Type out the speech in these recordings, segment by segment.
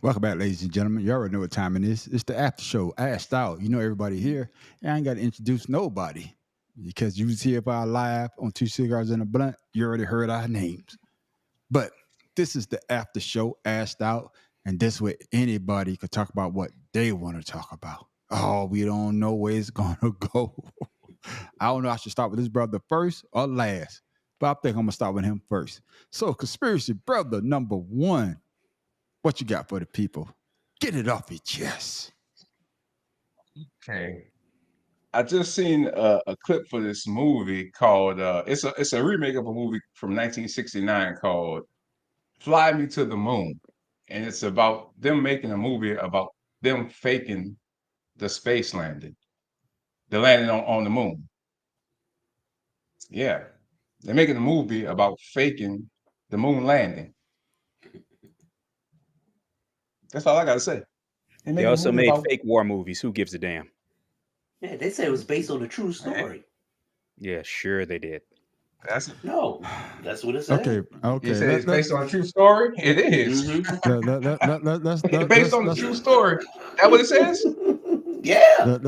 Welcome back, ladies and gentlemen. You already know what time it is. It's the after show, Asked Out. You know everybody here. I ain't got to introduce nobody because you was here by live on Two Cigars and a Blunt. You already heard our names. But this is the after show, Asked Out, and this way anybody could talk about what they want to talk about. Oh, we don't know where it's going to go. I don't know. I should start with this brother first or last, but I think I'm going to start with him first. So, conspiracy brother number one. What you got for the people? Get it off your chest. Okay. I just seen a clip for this movie called it's a remake of a movie from 1969 called Fly Me to the Moon. And it's about them making a movie about them faking the space landing, the landing on the moon. Yeah. They're making a movie about faking the moon landing. That's all I gotta say. They're They making a also movie made about fake war movies. Who gives a damn? Yeah, they said it was based on a true man, story. Yeah, sure they did. that's No, that's what it said. Okay, you okay. say it's based on a true story? It is. Based on the true story. That what it says? Yeah.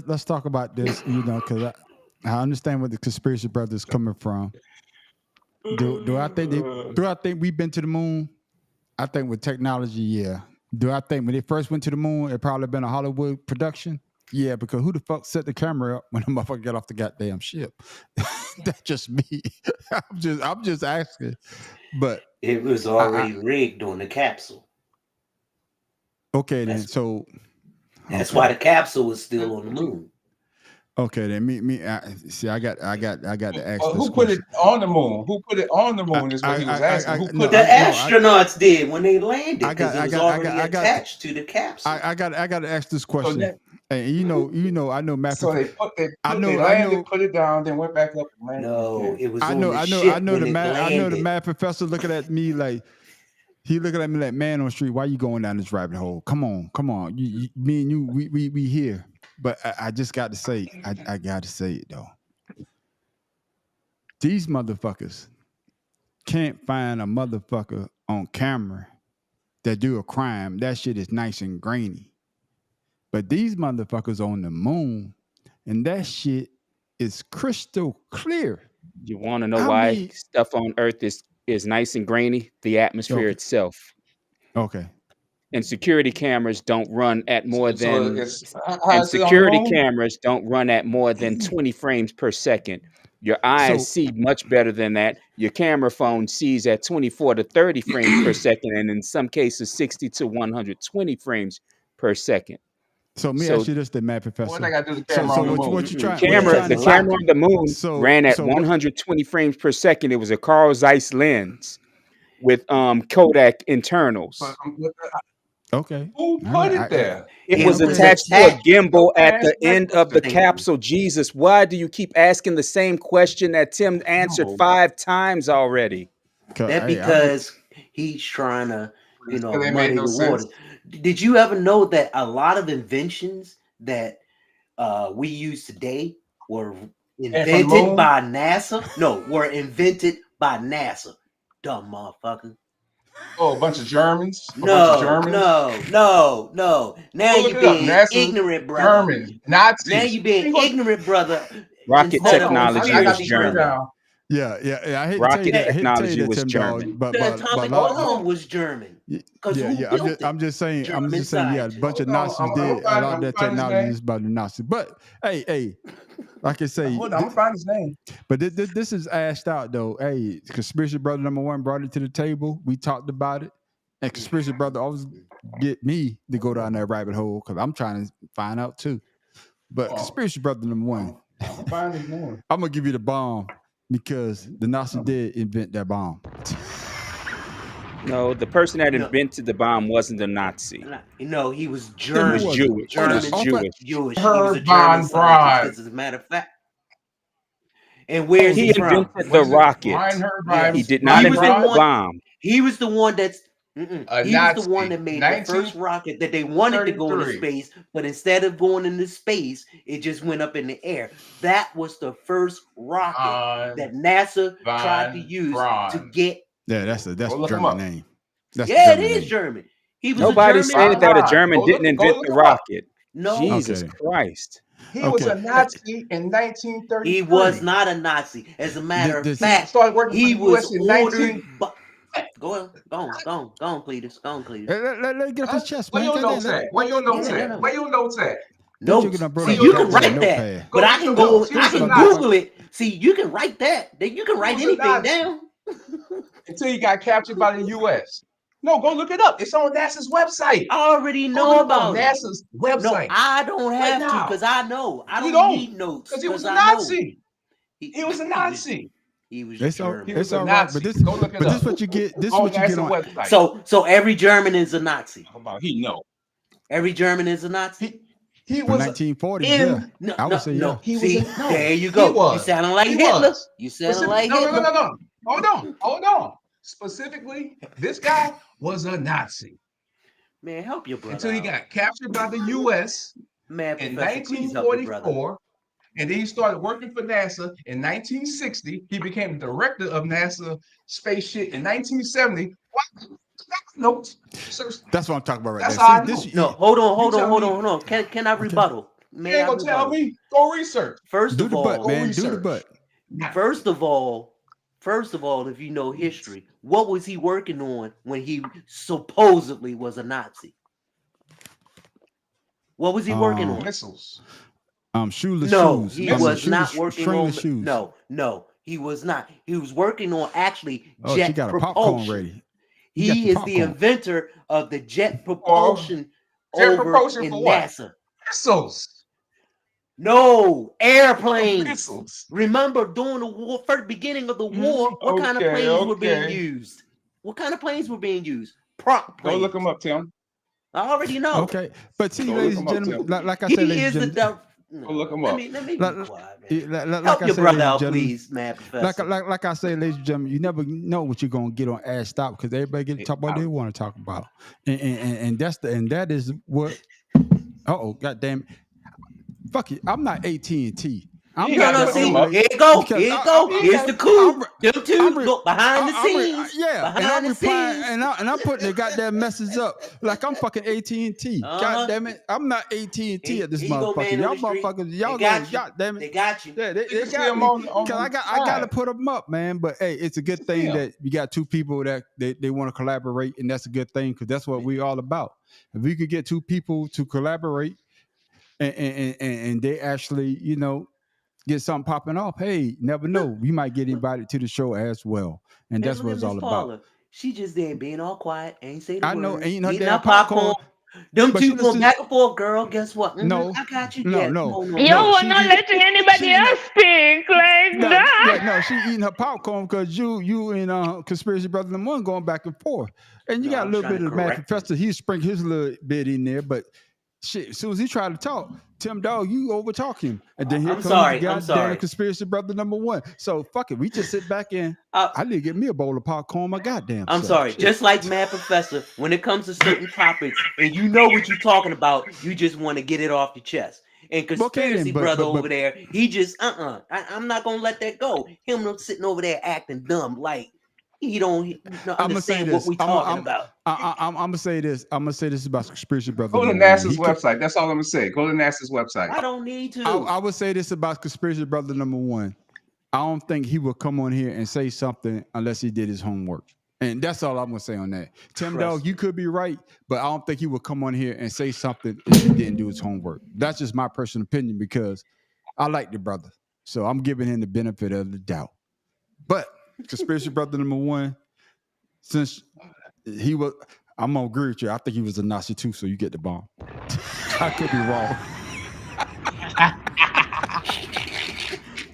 Let's talk about this. You know, because I understand where the conspiracy brothers coming from. Do I think we've been to the moon? I think with technology, yeah. Do I think when they first went to the moon, it probably been a Hollywood production? Yeah, because who the fuck set the camera up when the motherfucker got off the goddamn ship? That's just me. I'm just asking. But It was I, already rigged on the capsule. okay then. That's So that's okay. why the capsule was still on the moon. Okay, then see. I got to ask Well, this who put it question. on the moon? Who put it on the moon is what he was asking. Who No, put The it? astronauts did when they landed I because got, it I was got, I got, already I got, attached to the capsule. I got to ask this So question. that And I know math. so they I landed, know, put it down, then went back up and landed No, again. it was on the ship when it I know the landed. math professor looking at me like he looking at me like, man on the street, why you going down this rabbit hole? Come on, me and you, we here. But I just got to say, I got to say it though. These motherfuckers can't find a motherfucker on camera that do a crime. That shit is nice and grainy. But these motherfuckers on the moon, and that shit is crystal clear. You want to know I why mean, stuff on Earth is nice and grainy? The atmosphere okay, itself. okay. And security cameras don't run at more So than it's how and is it on the security moon? cameras don't run at more than 20 frames per second. Your eyes So see much better than that. Your camera phone sees at 24 to 30 frames per second, and in some cases 60 to 120 frames per second. so me So ask you this, the math What I professor. got to do the camera on the moon? What you trying Yeah, it has the a lot camera to on the moon so ran at so what 120 frames per second. It was a Carl Zeiss lens with Kodak But internals. okay. who All put right. it there? It It was was Okay. attached to a attached. gimbal Okay, at answer the that end of the question. Thank you. capsule. Jesus, why do you keep asking the same question that Tim answered Gimbal. 5 times already? That Hey, I'm just because he's trying to, It still ain't made muddy no the water. sense. Did you ever know that a lot of inventions that we use today were And from the invented moon? by NASA? No, were invented by NASA. Dumb motherfucker. Oh, a bunch of Germans. A bunch of No, Germans. no, no, no. Now Go look you it up. being NASA, ignorant, brother. German, Now Nazis. you being You go ignorant, brother, Rocket instead of hold on. I technology got was this conspiracy, written brother. German. down. yeah. I hate to tell you Rocket that. I That hate to tell you technology that, was Tim German. Dog. the But a atomic lot. bomb was German. Because who Yeah. built it? I'm German just saying. Yeah, a scientists. bunch Hold of on. Nazis did a lot I'm of gonna that find his technology name. is about the Nazis. But hey, like I say, Hold on, I'm gonna find his name. but this is ashed out though. Hey, conspiracy brother number one brought it to the table. We talked about it, and conspiracy brother always get me to go down that rabbit hole because I'm trying to find out too. But Hold conspiracy brother number one, on. I'm gonna find his name. I'm gonna give you the bomb because the Nazis did invent that bomb. No, the person that No, invented the bomb wasn't a Nazi. he was Then He who was German. was it? Jewish. Oh, He that was German, off. Jewish. Jewish. He was a Herb German von scientist, Braun. because as a matter of fact. And where Oh, is He he he. from? invented the Was it rocket. Reinhard He Yes. did not He von was the invent the Braun? one. bomb. He was the one that's A he was the one Nazi. that made the first rocket that they wanted to go into 1933. space, but instead of going into space, it just went up in the air. That was the first rocket Von that NASA tried to von use to Braun. get. Yeah, that's Go a look him German up. name. That's the Yeah, it German is name. German. He was Nobody a said German. that a Online. German Go didn't look. Go invent look the him up. rocket. No, Jesus Okay. Christ. He was Okay. a Nazi in he 1933. was not a Nazi. As a matter of This He fact, started working for he the was U.S. in ordered. 19. Go on, Cletus. Go on, Cletus. let get off Huh? his chest, Where man. your Goddamn, notes at? Where let your get off notes his Yeah, chest. at? Where your notes at? This nigga Notes. done brought See, up Where a you your can notes goddamn write at? that, notepad. Go but I get can your go. notes. He I was a can Nazi. Google it. See, you can write that. Then you can He write was a anything Nazi down. until he got captured by the U.S. No, go look it up. It's on NASA's website. I already Go look know it up on about it. NASA's No, website I don't right have to now. because I know. I You don't don't, need notes because he was because a I know. Nazi. He was a Nazi. He was It's all, German. He it's was a all right, but Nazi. Go look it up this what you get. This is on what you get NASA on. website. So every German is a Nazi. How about he know? Every German is a Nazi. He For was 1940s, yeah, in. I would say yeah. No. He was See, in. No, there you he go. You was. sounding like He Hitler. was. You sounding Specific, like no, Hitler. no. Hold on. Specifically, this guy was a Nazi Man, help your brother until he out. got captured by the U.S. Man, in Professor, please help your brother. 1944. And then he started working for NASA in 1960. He became director of NASA spaceship in 1970. What? No, sir, That's what I'm talking about right that's there. how I See, know. this No, hold You tell me. on. Can I okay. rebuttal? You May ain't I gonna tell rebuttal? me. Go research. First Do of the all, butt, Go man. Do the research. butt. First of all, if you know history, what was he working on when he supposedly was a Nazi? What was he working on? Missiles. Shoeless No, shoes. he I mean, was not working stringless on. shoes. No, he was not. He was working on actually Oh, she jet got a popcorn propulsion. ready. You got He the is the popcorn. inventor of the jet Or propulsion jet over propulsion in for what? NASA. Missiles. No, For airplanes. missiles. Remember, during the war, first beginning of the war, what kind of planes were being Okay. used? What kind of planes were being used? Prop Go look planes. him up, Tim. I already know. Okay, but see, Go look ladies him and up, gentlemen, Tim. like I said, He ladies is the and gentlemen, Go look him let up. me be like, quiet, man. like Help I your said, brother ladies and out, gentlemen, please, man, Professor. like I say, ladies and gentlemen, you never know what you're gonna get on Ash Stop because everybody get to talk about what they I- want to talk about, and that is what. Oh, goddamn! Fuck it, I'm not AT&T. You I'm ain't not gotta No, look that him see, up. old here you go. because Here you go. You ain't Here's gotta. the coup. Them I'm two re- look behind the scenes. yeah, and Behind I'm the replying, scenes. and I'm putting the goddamn message up like I'm fucking AT&T. God Uh-huh. damn it, I'm not AT&T Here at this you go, motherfucker. man on Y'all the street. motherfuckers, They y'all got go, you. God damn it. They got you. Yeah, You they can see got him me on because I the gotta side. put them up, man. But hey, it's a good See thing him. that we got two people that they want to collaborate, and that's a good thing because that's what we all about. If we could get two people to collaborate and they actually, get something popping off, hey, never know, we might get invited to the show as well, and And that's look what at it's Miss all about. Paula. She just there being all quiet, ain't say the I know word, ain't no eating damn her popcorn. Them but two she going listen. back and forth, girl. Guess what? No, I got you. no, Yeah, no, no. You no. were not letting anybody She eating else speak like no, that. yeah, no. She eating her popcorn because you and conspiracy brother number one going back and forth, and you No, got I a was little trying bit to of Mad correct him. Professor. He spring his little bit in there, but shit. As soon as he tried to talk, Tim Dog, you over talk him, and then here I'm comes sorry. the I'm goddamn sorry. conspiracy brother number one. So fuck it, we just sit back and Uh, I need to get me a bowl of popcorn. My goddamn I'm self. sorry. Shit. Just like Mad Professor, when it comes to certain topics, and you know what you're talking about, you just want to get it off your chest. And Okay, conspiracy then, brother over there, he just I'm not gonna let that go. Him sitting over there acting dumb, like he don't I'm gonna say understand what this. we talking about. I'm gonna say this. I'm gonna say this about conspiracy brother Go to number one. NASA's website. That's all I'm gonna say. Go to NASA's website. I don't need to. I would say this about conspiracy brother number one. I don't think he would come on here and say something unless he did his homework. And that's all I'm gonna say on that. Tim Trust Dog, you me. could be right, but I don't think he would come on here and say something if he didn't do his homework. That's just my personal opinion because I like the brother. So I'm giving him the benefit of the doubt. But conspiracy brother number one, since he was, I'm gonna agree with you. I think he was a Nazi too, so you get the bomb. I could be wrong.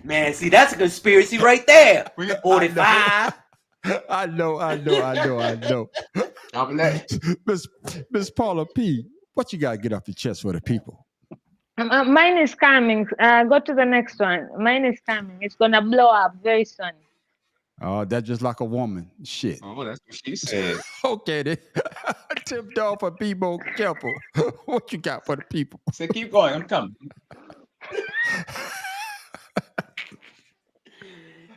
Man, see, that's a conspiracy right there. We got 45. I know. Drop that. Miss Paula P, what you gotta get off your chest for the people? Mine is coming. Go to the next one. Mine is coming. It's gonna blow up very soon. Oh, that's just like a woman. Shit. Oh, that's what she said. Okay then. Tipped off for people. Careful. What you got for the people? Say, keep going. I'm coming.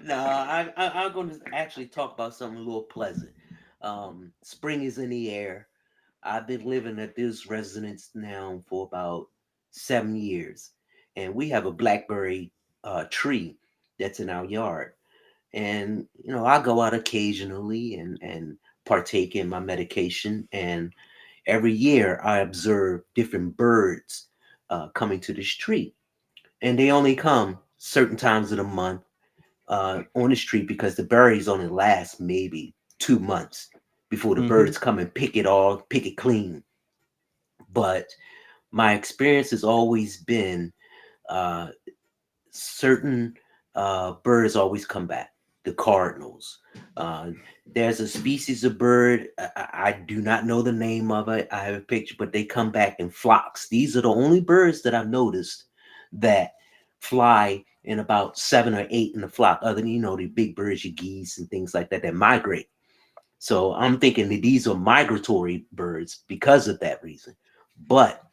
No, I'm going to actually talk about something a little pleasant. Spring is in the air. I've been living at this residence now for about 7 years, and we have a blackberry tree that's in our yard. And I go out occasionally and partake in my medication. And every year I observe different birds coming to this tree, and they only come certain times of the month on the street because the berries only last maybe 2 months before the Mm-hmm. birds come and pick it clean. But my experience has always been uh, certain birds always come back. The cardinals. Uh, there's a species of bird. I do not know the name of it. I have a picture, but they come back in flocks. These are the only birds that I've noticed that fly in about 7 or 8 in the flock. Other than the big birds, your geese and things like that, that migrate. So I'm thinking that these are migratory birds because of that reason. But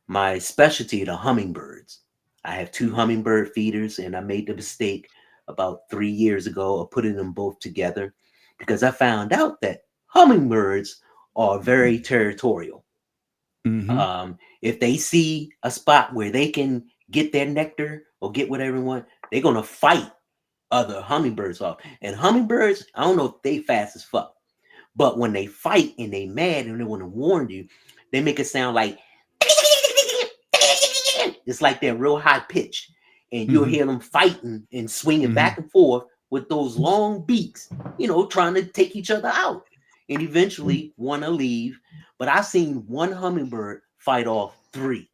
my specialty are the hummingbirds. I have 2 hummingbird feeders, and I made the mistake about 3 years ago of putting them both together because I found out that hummingbirds are very territorial. Mm-hmm. If they see a spot where they can get their nectar or get whatever they want, they're gonna fight other hummingbirds off. And hummingbirds, I don't know if they fast as fuck, but when they fight and they mad and they want to warn you, they make it sound like it's like they're real high pitched, and you'll Mm-hmm. hear them fighting and swinging Mm-hmm. back and forth with those long beaks, trying to take each other out. And eventually, one will leave. But I've seen one hummingbird fight off 3,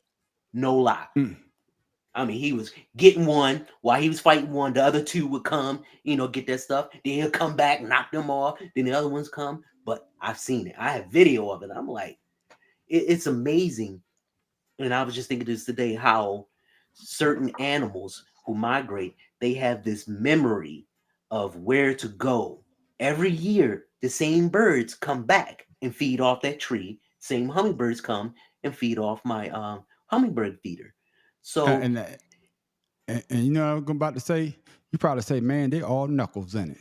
no lie. Mm. I mean, he was getting one while he was fighting one. The other 2 would come, get that stuff. Then he'll come back, knock them off. Then the other ones come. But I've seen it. I have video of it. I'm like, it's amazing. And I was just thinking this today, how certain animals who migrate, they have this memory of where to go. Every year, the same birds come back and feed off that tree. Same hummingbirds come and feed off my hummingbird feeder. So And, and you know what I'm about to say? You probably say, man, they all knuckles in it.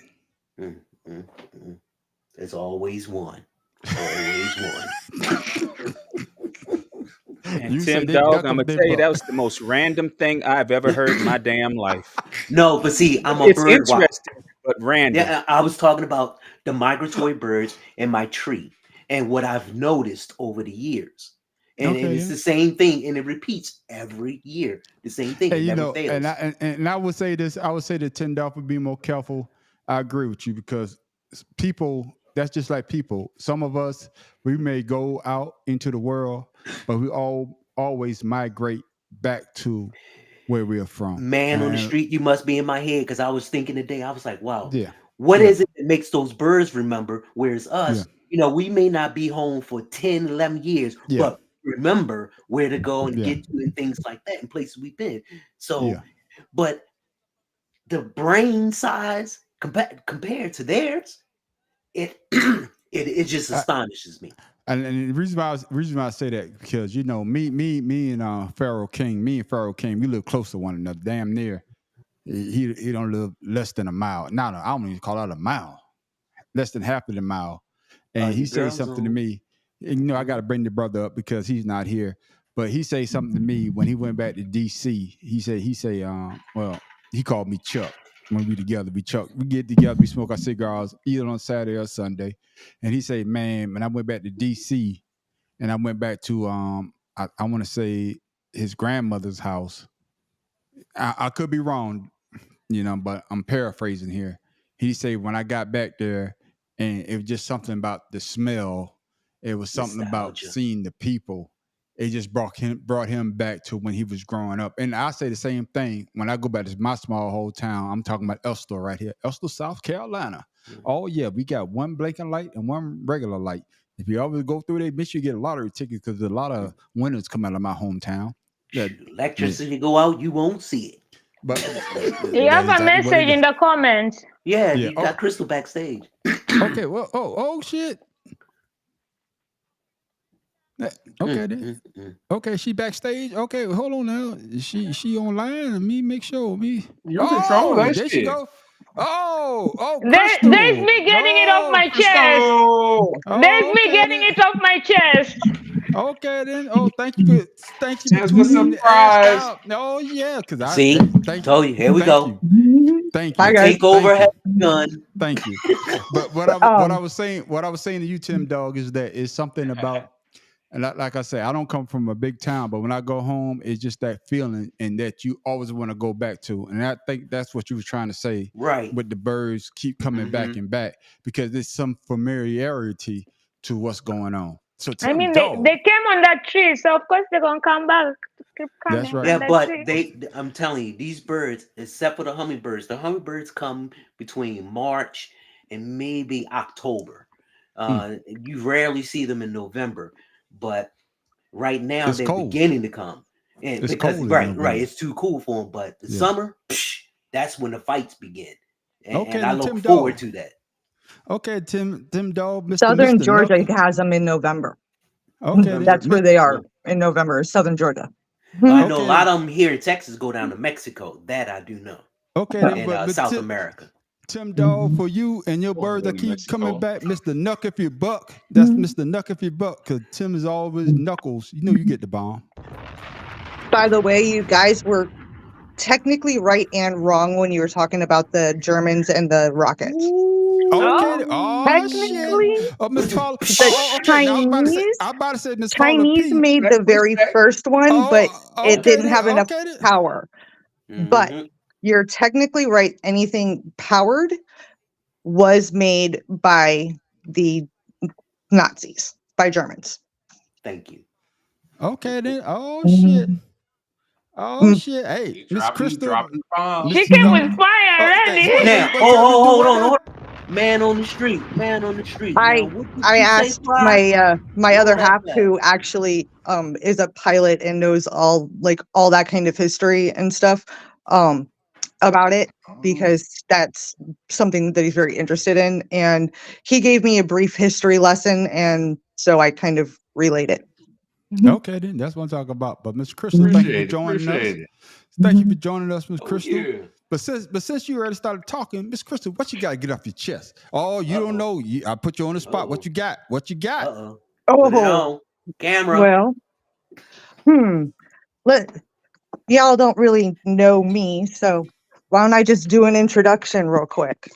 mm, mm, mm. There's always one. Always one. And You Tim say they Dog, knuckles, I'm gonna they tell you that buck. was the most random thing I've ever heard in my damn life. No, but see, I'm a It's bird watcher. interesting, but random. Yeah, I was talking about the migratory birds in my tree and what I've noticed over the years. And Okay, it's yeah. the same thing, and it repeats every year. The same thing. Hey, It you never know, fails. and I would say this. I would say that Tim Dolphin be more careful. I agree with you because people. That's just like people. Some of us we may go out into the world, but we always migrate back to where we are from. Man on the And street, you must be in my head because I was thinking today, I was like, wow, yeah, what yeah, is it that makes those birds remember? Whereas yeah, us, we may not be home for 10, 11 years, yeah, but remember where to go and yeah, get to and things like that and places we've been. So, yeah. but the brain size compared to theirs, it it just I, astonishes me. and the reason why I say that because me and Pharaoh King, we live close to one another, damn near. He don't live less than a mile. No, I don't even call that a mile. Less than half of the mile. And he Your say girl something to zone. me. And, I got to bring the brother up because he's not here. But he say something to me when he went back to DC. Well, he called me Chuck. When we together, we get together, we smoke our cigars either on Saturday or Sunday. And he say, man, when I went back to DC and I went back to I want to say his grandmother's house. I could be wrong, but I'm paraphrasing here. He said when I got back there, and it was just something about the smell. It was something about Nostalgia. seeing the people. It just brought him back to when he was growing up. And I say the same thing when I go back to my small hometown. I'm talking about Elster right here, Elster, South Carolina. Mhm. Oh yeah, we got one blinking light and one regular light. If you always go through there, make sure you get a lottery ticket because there's a lot of winners come out of my hometown. That Shoot, electricity go out, you won't see it. But You have that's a exactly what it message in is. the comments. Yeah, Yeah. you got Crystal backstage. Okay. Well. Oh shit. Okay then. Okay, she backstage. Okay, hold on now. She online. Let me make sure. You control that There shit. she go. Oh, There's Crystal. me getting it off my chest. Crystal. There's me Okay getting then. it off my chest. Okay then. Oh, thank you for There's the tuning in to Ask surprise. Out. Oh yeah, because I See, thank told you. Here we thank go. you, thank Hi you, guys. Takeover thank has you, begun. thank you. But what I Um, was saying to you, Tim Dog, is that it's something about, and like I say, I don't come from a big town, but when I go home, it's just that feeling and that you always want to go back to. And I think that's what you were trying to say Right. with the birds keep coming back and back, because there's some familiarity to what's going on. So I Tim mean, Dog, they came on that tree, so of course they're gonna come back to keep that's coming right. Yeah, on that but tree. I'm telling you, these birds, except for the hummingbirds come between March and maybe October. You rarely see them in November, but right now It's they're cold. beginning to come. And It's because cold in right, November. it's too cool for them. But the Yeah. summer, that's when the fights begin, Okay, and I then look Tim forward Dog. to that. Okay, Tim Dog, Southern Mr. Georgia Nuck. has them in November. Okay, then That's where Mi- they are in November, Southern Georgia. I know a okay, lot then, of them here in Texas go down to Mexico. That I do know, okay, then, and but South Tim, America. Tim Dog, for you and your Going birds that to keep coming Mexico. back, Mr. Nuck if you buck. That's Mr. Nuck if you buck, because Tim is always knuckles. You know you get the bomb. By the way, you guys were technically right and wrong when you were talking about the Germans and the rockets. Okay. Oh, Oh shit. technically, Oh, Miss Paula. The Oh, okay. Now Chinese I was about to say Miss Paula Chinese P. made the very Respect. first one, but Oh, it okay didn't then. have enough Okay then. power. But Mhm. you're technically right. Anything powered was made by the Nazis, by Germans. Thank you. Okay then. Oh shit. Oh Mm. shit. Hey, He Miss Crystal. dropping bombs. she Miss came No. with fire Oh, already. wait, Now, wait, tell me, do hold what on, now? hold on. Man on the street. Now, I what did I you say, asked Fly? my Roll other that half, back. who actually is a pilot and knows all that kind of history and stuff about it, because that's something that he's very interested in, and he gave me a brief history lesson, and so I kind of relayed it. Okay, then that's what I'm talking about. But Miss Crystal, thank you for joining us. Appreciate it. Thank you for joining us, Miss Oh, Crystal. yeah. But since you already started talking, Miss Crystal, what you got to get off your chest? Oh, you don't Uh-oh. know. I put you on the spot. What you got? What you got? Uh-oh. Put it on. Camera. Well, y'all don't really know me, so why don't I just do an introduction real quick?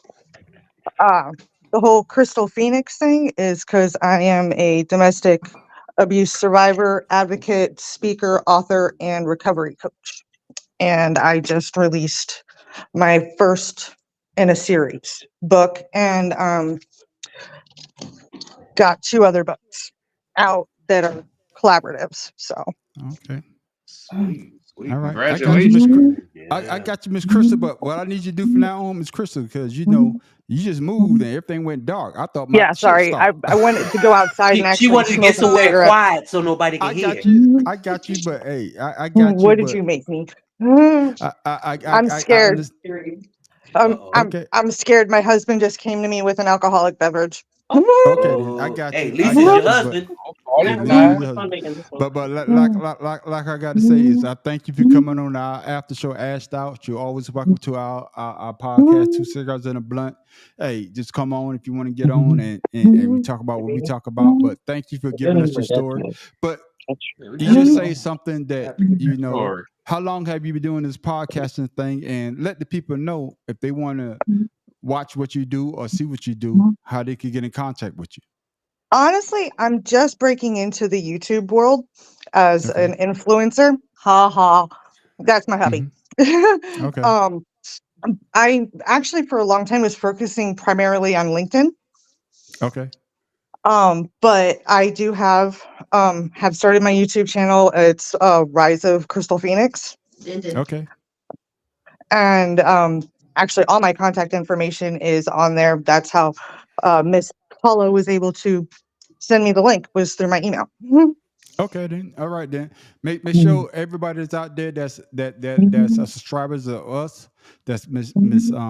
The whole Crystal Phoenix thing is because I am a domestic abuse survivor, advocate, speaker, author, and recovery coach. And I just released my first in a series book, and got 2 other books out that are collaboratives. So Okay. Sweet. All right. I got you, Congratulations. Miss. I Yeah. got you, Miss Crystal. But what I need you to do from now on, Miss Crystal, because you know you just moved and everything went dark. I thought my yeah, shit sorry, I stopped. wanted to go outside and She actually wanted to get smoke a somewhere cigarette. quiet so nobody I could hear. got you, but hey, I got you. What did But you make me? I I'm scared. understand. Uh-oh. Okay. I'm scared. My husband just came to me with an alcoholic beverage. Okay, then I got Hey, you. at I least it's got your you. But husband. at least it's your husband. But like I got to say is I thank you for coming on our after show Ashed Out. You're always welcome to our podcast, Two Cigars and a Blunt. Hey, just come on if you want to get on and we talk about what we talk about. But thank you for giving us your story. But you just say something that you know. Story. How long have you been doing this podcasting thing? And let the people know if they want to watch what you do or see what you do, how they can get in contact with you. Honestly, I'm just breaking into the YouTube world as Okay. an influencer. Ha ha. That's my hobby. Okay. I actually for a long time was focusing primarily on LinkedIn. Okay. But I do have started my YouTube channel. It's Rise of Crystal Phoenix. Okay. And actually all my contact information is on there. That's how Miss Paula was able to send me the link, was through my email. Okay then. All right then. Make sure everybody that's out there that's subscribers of us, that's Miss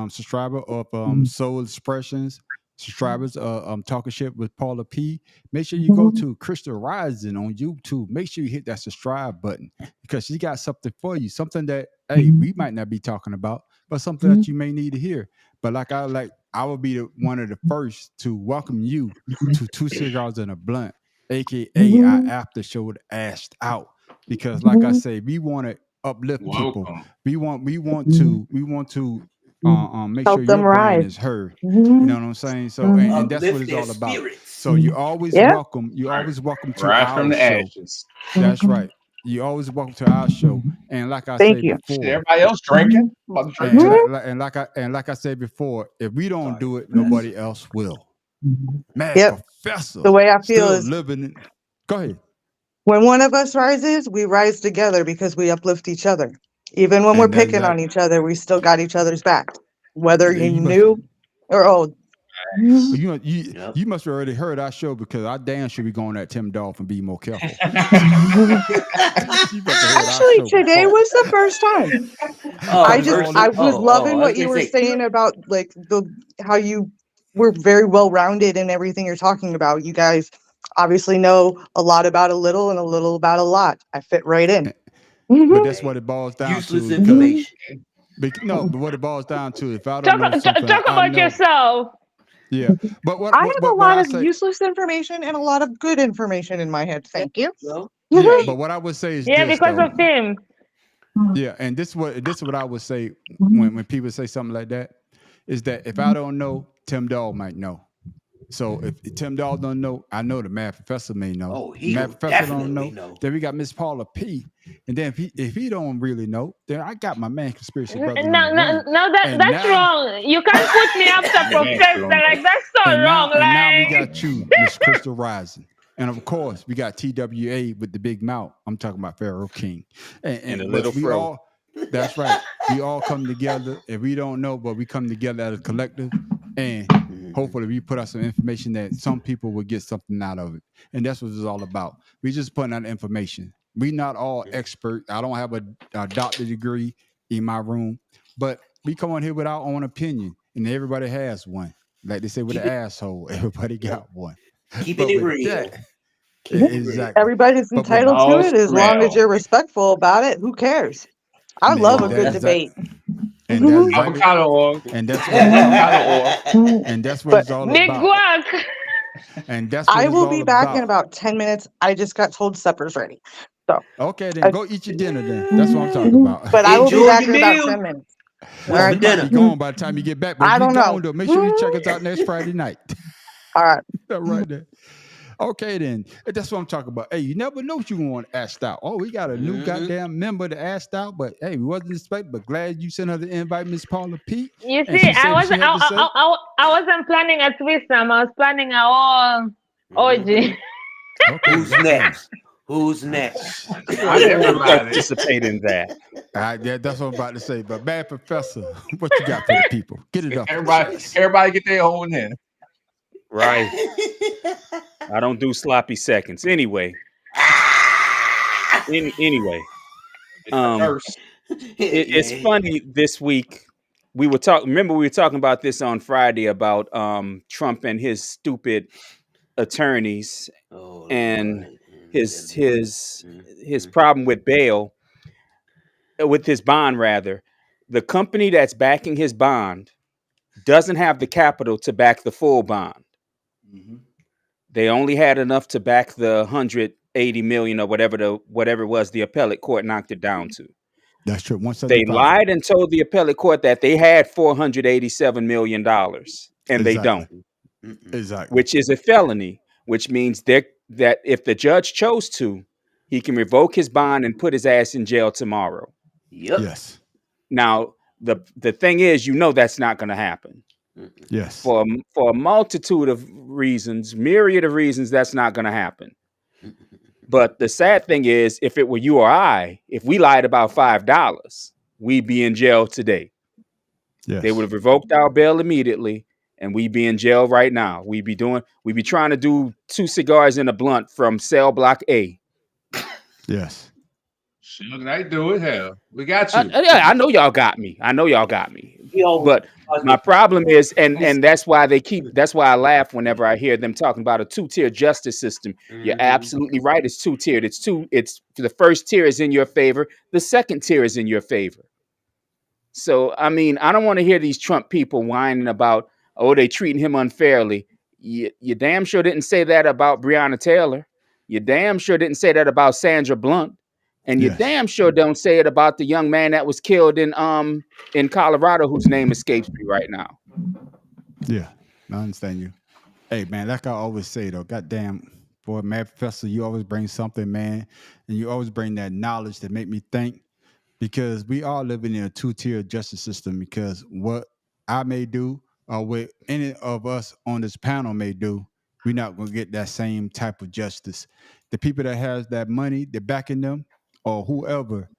subscriber of Soul Expressions, subscribers Talking Shit with Paula P. Make sure you go to Crystal Rising on YouTube. Make sure you hit that subscribe button, because she got something for you, something that we might not be talking about, but something that you may need to hear. But I will be one of the first to welcome you to Two Cigars and a Blunt, aka our after show with Ashed Out. Because like I say, we want to uplift people. Welcome. We want to make Help sure them your brand rise. is heard. You know what I'm saying? So and that's what Uplift it's their all about. spirits. So you're always Yeah. welcome. You're always welcome to Rise from our the show. ashes. That's right. You're always welcome to our show. And like I Thank said you. Shit, before, everybody else drinking. I'm about to drink too. and like I said before, if we don't Sorry, do it, Professor. nobody else will. Mad Yep. Professor The way I feel still is living. Go ahead. when one of us rises, we rise together because we uplift each other. Even when we're And that's picking on exactly. each other, we still got each other's back, whether you You must. knew or old. You Yep. you must have already heard our show because I damn should be going at Tim Dolph and be more careful. You must have heard our Actually, show today before. was the first time. Oh, I It's just all I it. was loving I what was you gonna were say, saying about like how you were very well rounded in everything you're talking about. You guys obviously know a lot about a little and a little about a lot. I fit right in. But that's what it boils down useless to because information. but what it boils down to, if I Talk don't know something, talk I about know. yourself. Yeah. But I have a what lot I of say, useless information and a lot of good information in my head. Thank you. Well, yeah. But what I would say is Yeah, this because though. of him. Yeah, and this is what I would say when people say something like that is that if I don't know, Tim Dog might know. So if Tim Dog don't know, I know the Mad Professor may know. oh, The he'll Mad Professor don't definitely know. know. Then we got Miss Paula P. And then if he don't really know, then I got my man Conspiracy Brother No, number no, one. no, And that's now wrong. You can't put me after Yeah, Professor. sure. Like that's so wrong. and now we Like got you, Miss Crystal Rising. And of course, we got TWA with the big mouth. I'm talking about Pharaoh King. And a But little we fro. all, that's right. We all come together. If we don't know, but we come together as a collective. And hopefully we put out some information that some people will get something out of it. And that's what it's all about. We just putting out information. We not all expert. I don't have a doctorate degree in my room, but we come on here with our own opinion. And everybody has one. Like they say with Keep an it- asshole, everybody got one. Keeping But it with real. that, Keep it real. exactly. Everybody's But with entitled to all it as long as smell. you're respectful about it. Who cares? I and love a that good is debate. and that's exactly Avocado oil. and that's Avocado oil. and that's what But it's all big about. guac. And that's what I it's will all be back in about. about 10 minutes. I just got told supper's ready. Okay, then I- go eat your dinner then. That's what I'm talking about. But I will be Enjoy back your in about meal. 10 minutes. What's Well, All we right. for might dinner? be gone by the time you get back, but I if you don't know. gone, though, make sure you check us out next Friday night. All right. Right there. Okay, then. That's what I'm talking about. Hey, you never know what you want asked out. Oh, we got a new goddamn member to asked out, but hey, we wasn't expecting, but glad you sent her the invite, Miss Paula P. You And see, she said what she had to say. I wasn't planning a threesome. I was planning a whole orgy. Okay, Who's next? Who's next? I don't want to Everybody. participate in that. That's what I'm about to say. But Bad Professor, what you got for the people? Get it up. Everybody get their own in. Right. I don't do sloppy seconds. Anyway. Anyway. First. It's funny this week. We were talking. Remember, we were talking about this on Friday about Trump and his stupid attorneys Oh, and Lord. his problem with bail, with his bond rather. The company that's backing his bond doesn't have the capital to back the full bond. They only had enough to back the 180 million or whatever it was the appellate court knocked it down to. That's true. They lied and told the appellate court that they had $487 million, and they don't, Exactly. which is a felony, which means that if the judge chose to, he can revoke his bond and put his ass in jail tomorrow. Yep. Yes. Now, the thing is, that's not going to happen. Yes. For a multitude of reasons, myriad of reasons, that's not going to happen. But the sad thing is, if it were you or I, if we lied about $5, we'd be in jail today. Yes. They would have revoked our bail immediately, and we'd be in jail right now. We'd be trying to do 2 cigars and a blunt from cell block A. Yes. Suge Knight do it. Hell, we got you. I know y'all got me. But my problem is, and that's why I laugh whenever I hear them talking about a 2-tier justice system. You're absolutely right. It's 2-tiered. It's the first tier is in your favor. The second tier is in your favor. So, I mean, I don't want to hear these Trump people whining about, oh, they treating him unfairly. You damn sure didn't say that about Breonna Taylor. You damn sure didn't say that about Sandra Blunt. And you Yes. damn sure don't say it about the young man that was killed in Colorado, whose name escapes me right now. Yeah, I understand you. Hey, man, like I always say, though, goddamn, boy, Mad Professor, you always bring something, man, and you always bring that knowledge that make me think, because we are living in a two-tier justice system, because what I may do or what any of us on this panel may do, we're not going to get that same type of justice. The people that has that money, they're backing them, or whoever,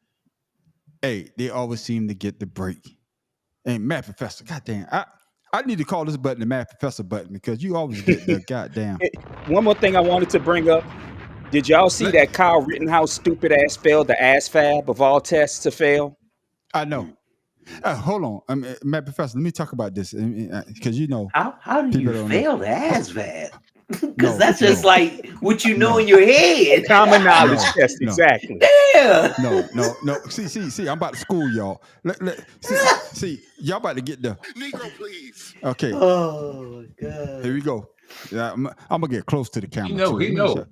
hey, they always seem to get the break. And Mad Professor, goddamn, I need to call this button the Mad Professor button, because you always get the goddamn. One more thing I wanted to bring up. Did y'all see that Kyle Rittenhouse stupid ass failed the ASVAB of all tests to fail? I know. Hold on, Mad Professor. Let me talk about this, because you know. How do People you don't fail the ASVAB? Because No, that's just no. like what you know No. in your head. Common knowledge No, test, no. exactly. Yeah. No. See. I'm about to school y'all. See, y'all about to get the Negro, please. okay. Oh God. Here we go. Yeah, I'm gonna get close to the camera. He know, too. he Let me know.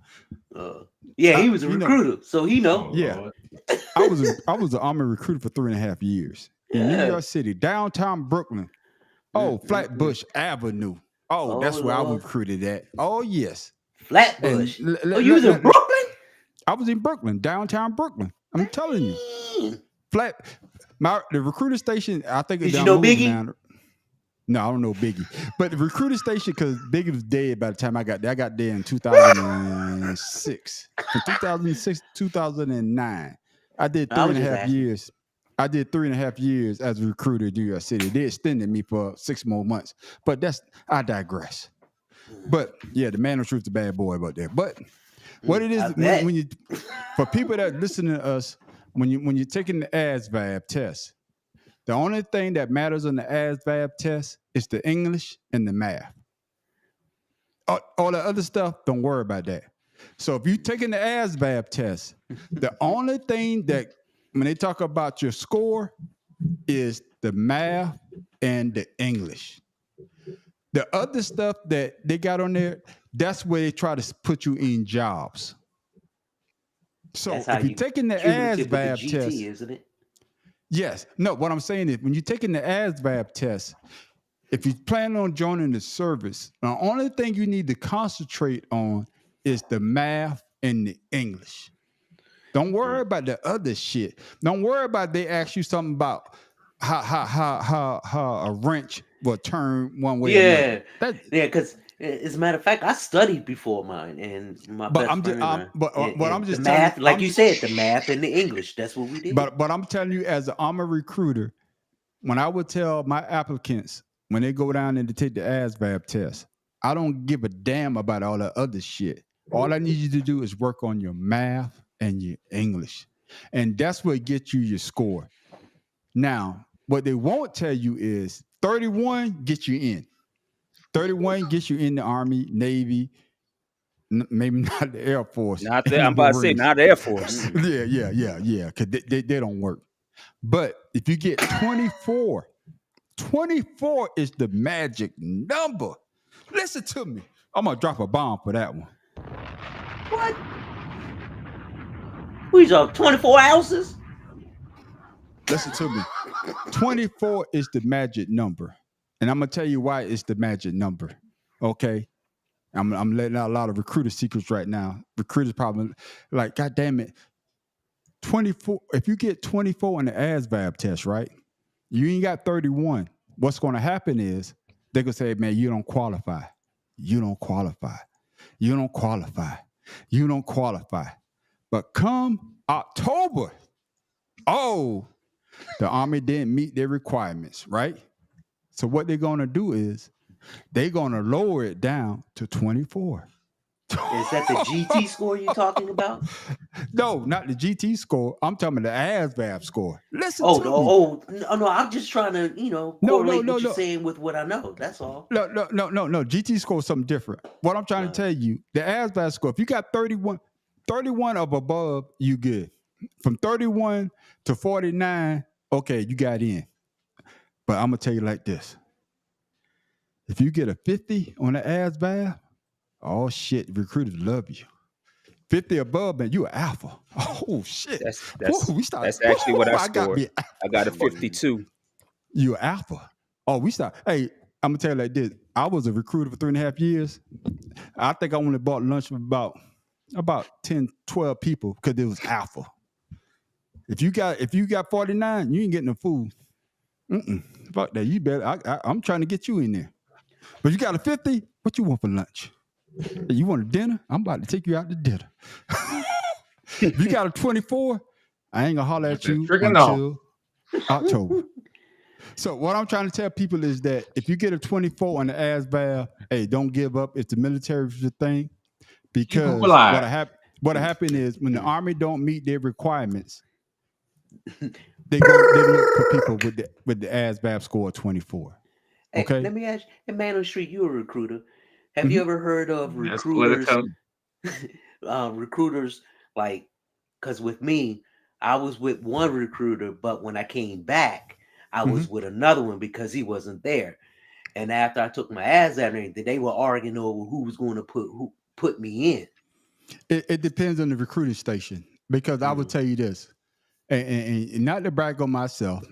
show- Yeah, he was a you know. recruiter, so he know. Oh, Yeah. Lord. I was an Army recruiter for 3.5 years in New Yeah. York City, downtown Brooklyn. Oh, Flatbush Avenue. Oh, that's where I was Lord. recruited at. Oh, yes. Flatbush. And Oh, you was in Brooklyn? I was in Brooklyn, downtown Brooklyn. I'm telling you. Dang. The recruiter station, I think it's Did you down know moving Biggie? now. No, I don't know Biggie. But the recruiter station, because Biggie was dead by the time I got there. I got there in 2006. From 2006 to 2009. I did I was 3.5 just asking. years. I did 3.5 years as a recruiter in New York City. They extended me for 6 more months. But I digress. But yeah, the man of truth is a bad boy about that. But what it I is bet. when you, for people that listen to us, when you're taking the ASVAB test, the only thing that matters on the ASVAB test is the English and the math. All the other stuff, don't worry about that. So if you're taking the ASVAB test, the only thing that when they talk about your score is the math and the English. The other stuff that they got on there, that's where they try to put you in jobs. So That's how if you're you taking the cumulative with the ASVAB GT, test, isn't it? yes. No, what I'm saying is when you're taking the ASVAB test, if you plan on joining the service, the only thing you need to concentrate on is the math and the English. Don't worry about the other shit. Don't worry about they ask you something about how a wrench will turn one way or another. Yeah, because as a matter of fact, I studied before mine, and my But best I'm just, friend and I. but I'm just the telling math, you, like you said, the math and the English. That's what we did. But I'm telling you, as an armor recruiter, when I would tell my applicants when they go down and to take the ASVAB test, I don't give a damn about all that other shit. All I need you to do is work on your math and your English, and that's what gets you your score. Now, what they won't tell you is 31 gets you in. 31 gets you in the Army, Navy, maybe not the Air Force. Not and that the I'm about to say, Marines. not Air Force. Yeah, because they don't work. But if you get 24, 24 is the magic number. Listen to me. I'm going to drop a bomb for that one. What? We up 24 ounces? Listen to me. 24 is the magic number. And I'm going to tell you why it's the magic number. Okay? I'm letting out a lot of recruiter secrets right now. Recruiters probably like, God damn it. 24. If you get 24 in the ASVAB test, right? You ain't got 31. What's going to happen is they're going to say, man, you don't qualify. You don't qualify. You don't qualify. You don't qualify. But come October, the Army didn't meet their requirements, right? So what they're going to do is they're going to lower it down to 24. Is that the GT score you're talking about? No, not the GT score. I'm talking about the ASVAB score. Listen to me. No, I'm just trying to, correlate what you're no. saying with what I know. That's all. No. GT score is something different. What I'm trying to tell you, the ASVAB score, if you got 31 of above, you good. From 31 to 49, okay, you got in. But I'm gonna tell you like this: if you get a 50 on the ASVAB, oh shit, recruiters love you. 50 above, man, you an alpha. Oh shit. That's We start. that's actually what I I got scored. me. I got a Mhm. 52. You an alpha. Oh, we start. Hey, I'm gonna tell you like this. I was a recruiter for 3.5 years. I think I only bought lunch with about 10, 12 people because it was alpha. If you got 49, you ain't getting no food. Fuck that. You better. I'm trying to get you in there. But you got a 50. What you want for lunch? You want a dinner? I'm about to take you out to dinner. If you got a 24, I ain't gonna holler at you Freaking off. until October. So what I'm trying to tell people is that if you get a 24 on the ASVAB, hey, don't give up. It's the military thing. Because them alive. what happened is when the Army don't meet their requirements, they look for people with the ASVAB score of 24. Hey, Okay. let me ask you, hey, Man on the Street, you a recruiter. Have you ever heard of That's recruiters? political. Recruiters, like, because with me, I was with one recruiter, but when I came back, I was with another one because he wasn't there. And after I took my ass out and everything, they were arguing over who was going to put me in. It depends on the recruiting station. Because I would tell you this, and not to brag on myself,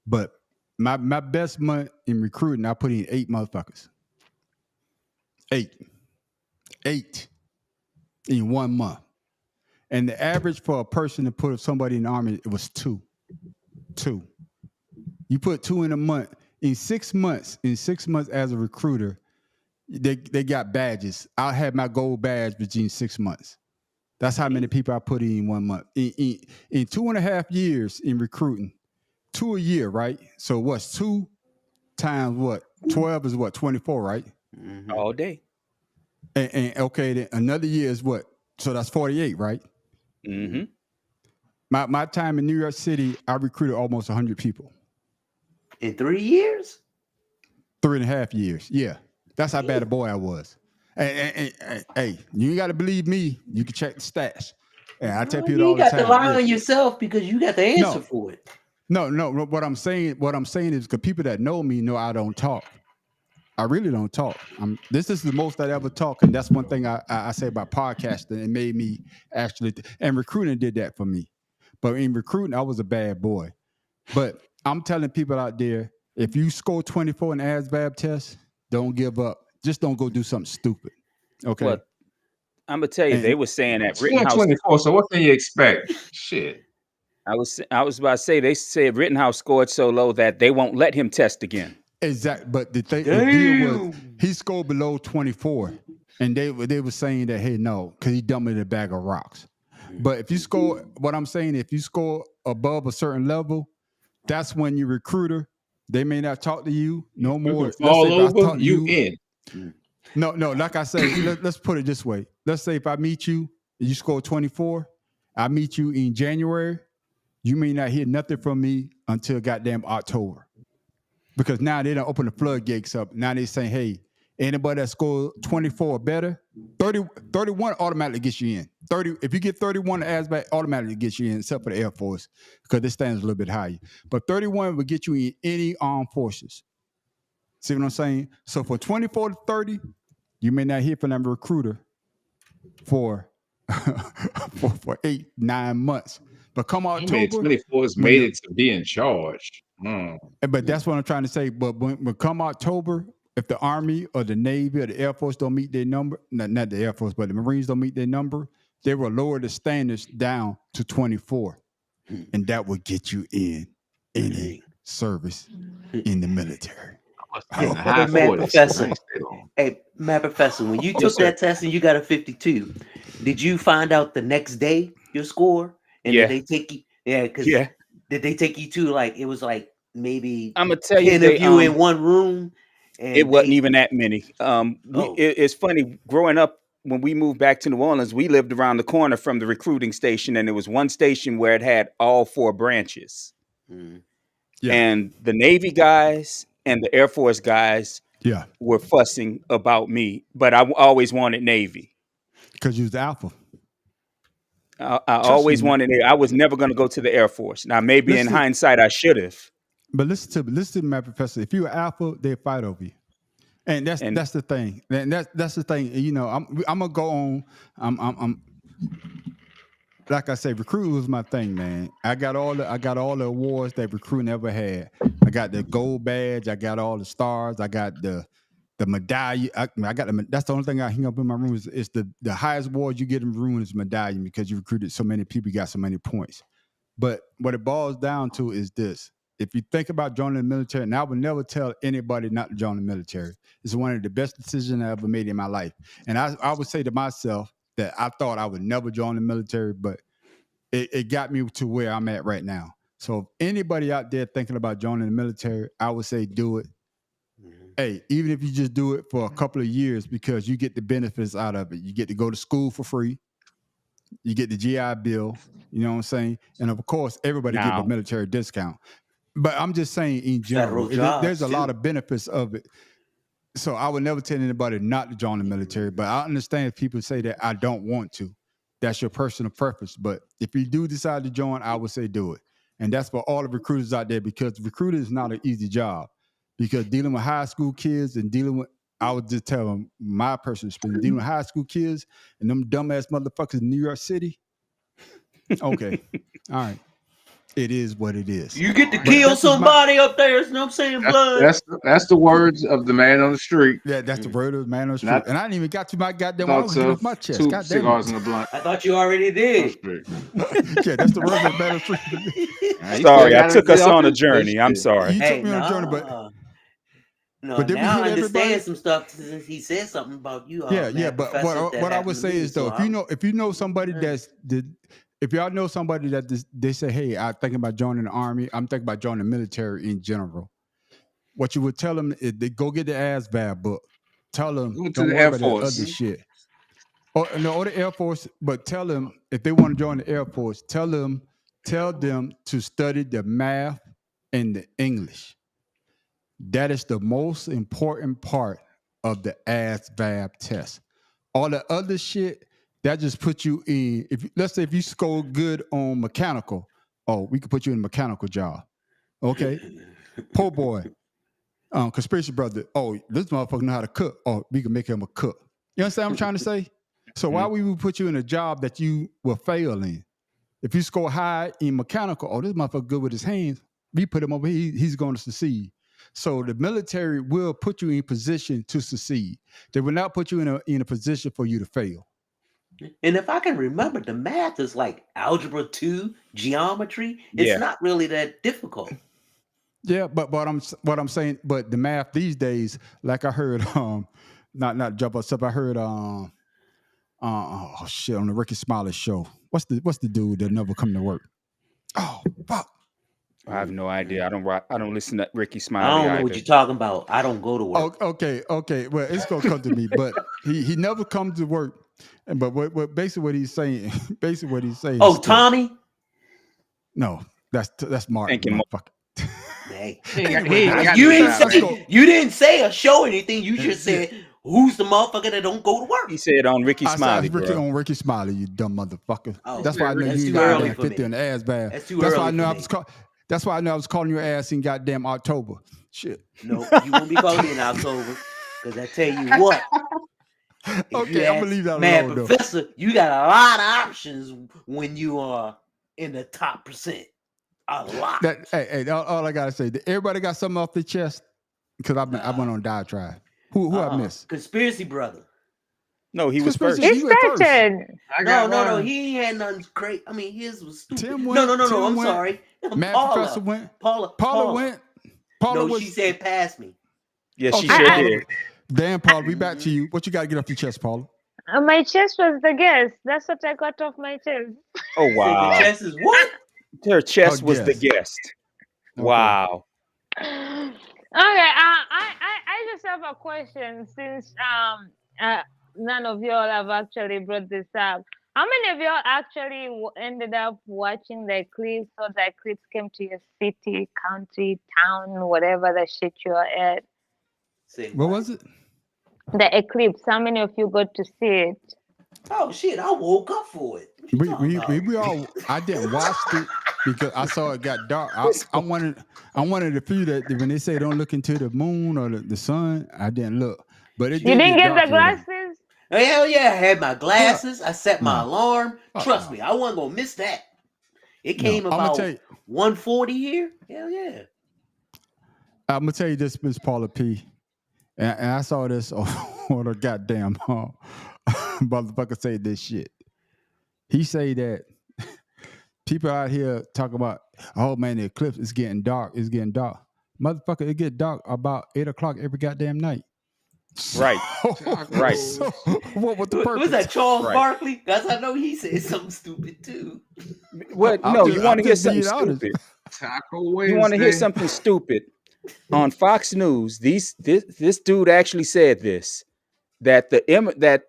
but my best month in recruiting, I put in 8 motherfuckers. 8 in 1 month. And the average for a person to put somebody in the Army, it was 2. You put 2 in a month. In 6 months as a recruiter, they got badges. I had my gold badge between 6 months. That's how many people I put in 1 month. In 2.5 years in recruiting, 2 a year, right? So what's 2 times what? 12 is what? 24, right? All day. And okay, then another year is what? So that's 48, right? Mm-hmm. My time in New York City, I recruited almost 100 people. In 3 years? 3.5 years. Yeah. That's how bad a boy I was. And hey, you ain't got to believe me. You can check the stats. And I tell people all the You time. got to lie on yourself because you got the answer for it. No. What I'm saying is because people that know me know I don't talk. I really don't talk. This is the most I ever talk, and that's one thing I say about podcasting. It made me actually, and recruiting did that for me. But in recruiting, I was a bad boy. But I'm telling people out there, if you score 24 in the ASVAB test, don't give up. Just don't go do something stupid. Okay. Well, I'm gonna tell you, they were saying that Score Rittenhouse. 24. So what can you expect? Shit. I was about to say they said Rittenhouse scored so low that they won't let him test again. Exactly. But the deal was he scored below 24, and they were saying that, hey, no, because he dumped in a bag of rocks. But if you score, what I'm saying, if you score above a certain level, that's when your recruiter, they may not talk to you no more. You can fall Let's say if I over, talk to you in. No, like I say, let's put it this way. Let's say if I meet you and you score 24, I meet you in January, you may not hear nothing from me until goddamn October. Because now they don't open the floodgates up. Now they saying, hey, anybody that scored 24 or better, 31 automatically gets you in. 30, if you get 31 ASVAB, automatically gets you in, except for the Air Force, because this stands a little bit higher. But 31 will get you in any armed forces. See what I'm saying? So for 24 to 30, you may not hear from that recruiter for 8-9 months. But come October, 24 has made it to be in charge. But that's what I'm trying to say. But when come October, if the Army or the Navy or the Air Force don't meet their number, not the Air Force, but the Marines don't meet their number, they will lower the standards down to 24. And that will get you in any service in the military. Matt Professor, when you took that test and you got a 52, did you find out the next day your score? And did they take you? Did they take you to, like, it was like maybe I'm gonna tell you, 10 of you in one room? And it wasn't even that many. It's funny, growing up, when we moved back to New Orleans, we lived around the corner from the recruiting station, and there was one station where it had all 4 branches. And the Navy guys and the Air Force guys were fussing about me, but I always wanted Navy. Because you was the alpha. I always wanted it. I was never going to go to the Air Force. Now, maybe in hindsight, I should have. But listen to me, my professor. If you're alpha, they fight over you. And that's the thing. And that's the thing. You know, I'm gonna go on. I'm like I say, recruiting was my thing, man. I got all the awards that recruiting ever had. I got the gold badge. I got all the stars. I got the medallion. That's the only thing I hang up in my room is the highest award you get in the room is medallion because you recruited so many people, you got so many points. But what it boils down to is this. If you think about joining the military, and I would never tell anybody not to join the military. It's one of the best decisions I ever made in my life. And I would say to myself that I thought I would never join the military, but it got me to where I'm at right now. So if anybody out there thinking about joining the military, I would say do it. Hey, even if you just do it for a couple of years because you get the benefits out of it. You get to go to school for free. You get the GI Bill, you know what I'm saying? And of course, everybody get a military discount. But I'm just saying in general, there's a lot of benefits of it. So I would never tell anybody not to join the military, but I understand if people say that I don't want to. That's your personal preference. But if you do decide to join, I would say do it. And that's for all the recruiters out there because recruiting is not an easy job. Because dealing with high school kids and I would just tell them my personal experience, dealing with high school kids and them dumbass motherfuckers in New York City. Okay. All right. It is what it is. You get to kill somebody up there, you know what I'm saying? Blood. That's the words of the man on the street. Yeah, that's the word of the man on the street. And I didn't even got to my goddamn off my chest. Two cigars in a blunt. I thought you already did. Yeah, that's the word of the man on the street. Sorry, I took us on a journey. I'm sorry. You took me on a journey, but now I understand some stuff since he said something about you. Yeah, but what I would say is though, if you know somebody if y'all know somebody that they say, hey, I'm thinking about joining the army, I'm thinking about joining the military in general. What you would tell them is they go get the ASVAB book. Tell them go to the Air Force. Other shit. Or the Air Force, but tell them if they want to join the Air Force, tell them to study the math and the English. That is the most important part of the ASVAB test. All the other shit, that just puts you in, let's say if you score good on mechanical, we could put you in a mechanical job. Okay? Po' boy, conspiracy brother, this motherfucker know how to cook. We can make him a cook. You understand what I'm trying to say? So why would we put you in a job that you will fail in? If you score high in mechanical, this motherfucker good with his hands, we put him over here, he's going to succeed. So the military will put you in position to succeed. They will not put you in a position for you to fail. And if I can remember, the math is like algebra 2, geometry. It's not really that difficult. Yeah, but what I'm saying, but the math these days, like I heard, not jump us up. I heard, on the Ricky Smiley show. What's the dude that never come to work? Oh fuck. I have no idea. I don't listen to Ricky Smiley. I don't know what you're talking about. I don't go to work. Okay. Well, it's gonna come to me, but he never comes to work. But what basically what he's saying? Oh, Tommy? No, that's Martin. Hey, you didn't say a show or anything. You just said who's the motherfucker that don't go to work. He said on Ricky Smiley. On Ricky Smiley, you dumb motherfucker. Oh, that's why I know you got 50 in the ass bag. That's why I know That's why I know I was calling your ass in goddamn October. Shit. No, you won't be calling me in October. Because I tell you what. Okay, I'm gonna leave that alone. Man, Professor, you got a lot of options when you are in the top percent. A lot. Hey, all I gotta say, everybody got something off their chest? Because I went on diatribe. Who I missed? Conspiracy brother. No, he was first. He started. No, he had nothing great. I mean, his was stupid. Tim went, No, I'm sorry. Matt Professor went. Paula went. She said pass me. Yeah, she sure did. Damn, Paula, we back to you. What you got to get off your chest, Paula? My chest was the guest. That's what I got off my chest. Oh, wow. Your chest is what? Her chest was the guest. Okay. Wow. Okay, I just have a question since none of y'all have actually brought this up. How many of y'all actually ended up watching the eclipse, or the eclipse came to your city, county, town, whatever the shit you're at? What was it? The eclipse. How many of you got to see it? Oh shit! I woke up for it. We all. I didn't watch it. because I saw it got dark. This I'm one of the few that when they say don't look into the moon or the sun, I didn't look. But it You did didn't get get dark the here. Though. glasses? Hell yeah, I had my No, glasses. I set my no, alarm. Trust no. me, I wasn't gonna miss that. It No. came about 1:40 here. Hell yeah. I'm gonna tell you this, Miss Paula P. And I saw this on a goddamn motherfucker say this shit. He say that people out here talk about, oh man, the eclipse is getting dark. It's getting dark. Motherfucker, it get dark about 8 o'clock every goddamn night. right, right, So what was the Was purpose? that Charles right. Barkley? Because I know he said something stupid too. What? I'm No, just, you want I'm to hear just something being honest. stupid? Taco You want to hear Wednesday. something stupid? On Fox News, this dude actually said this, that that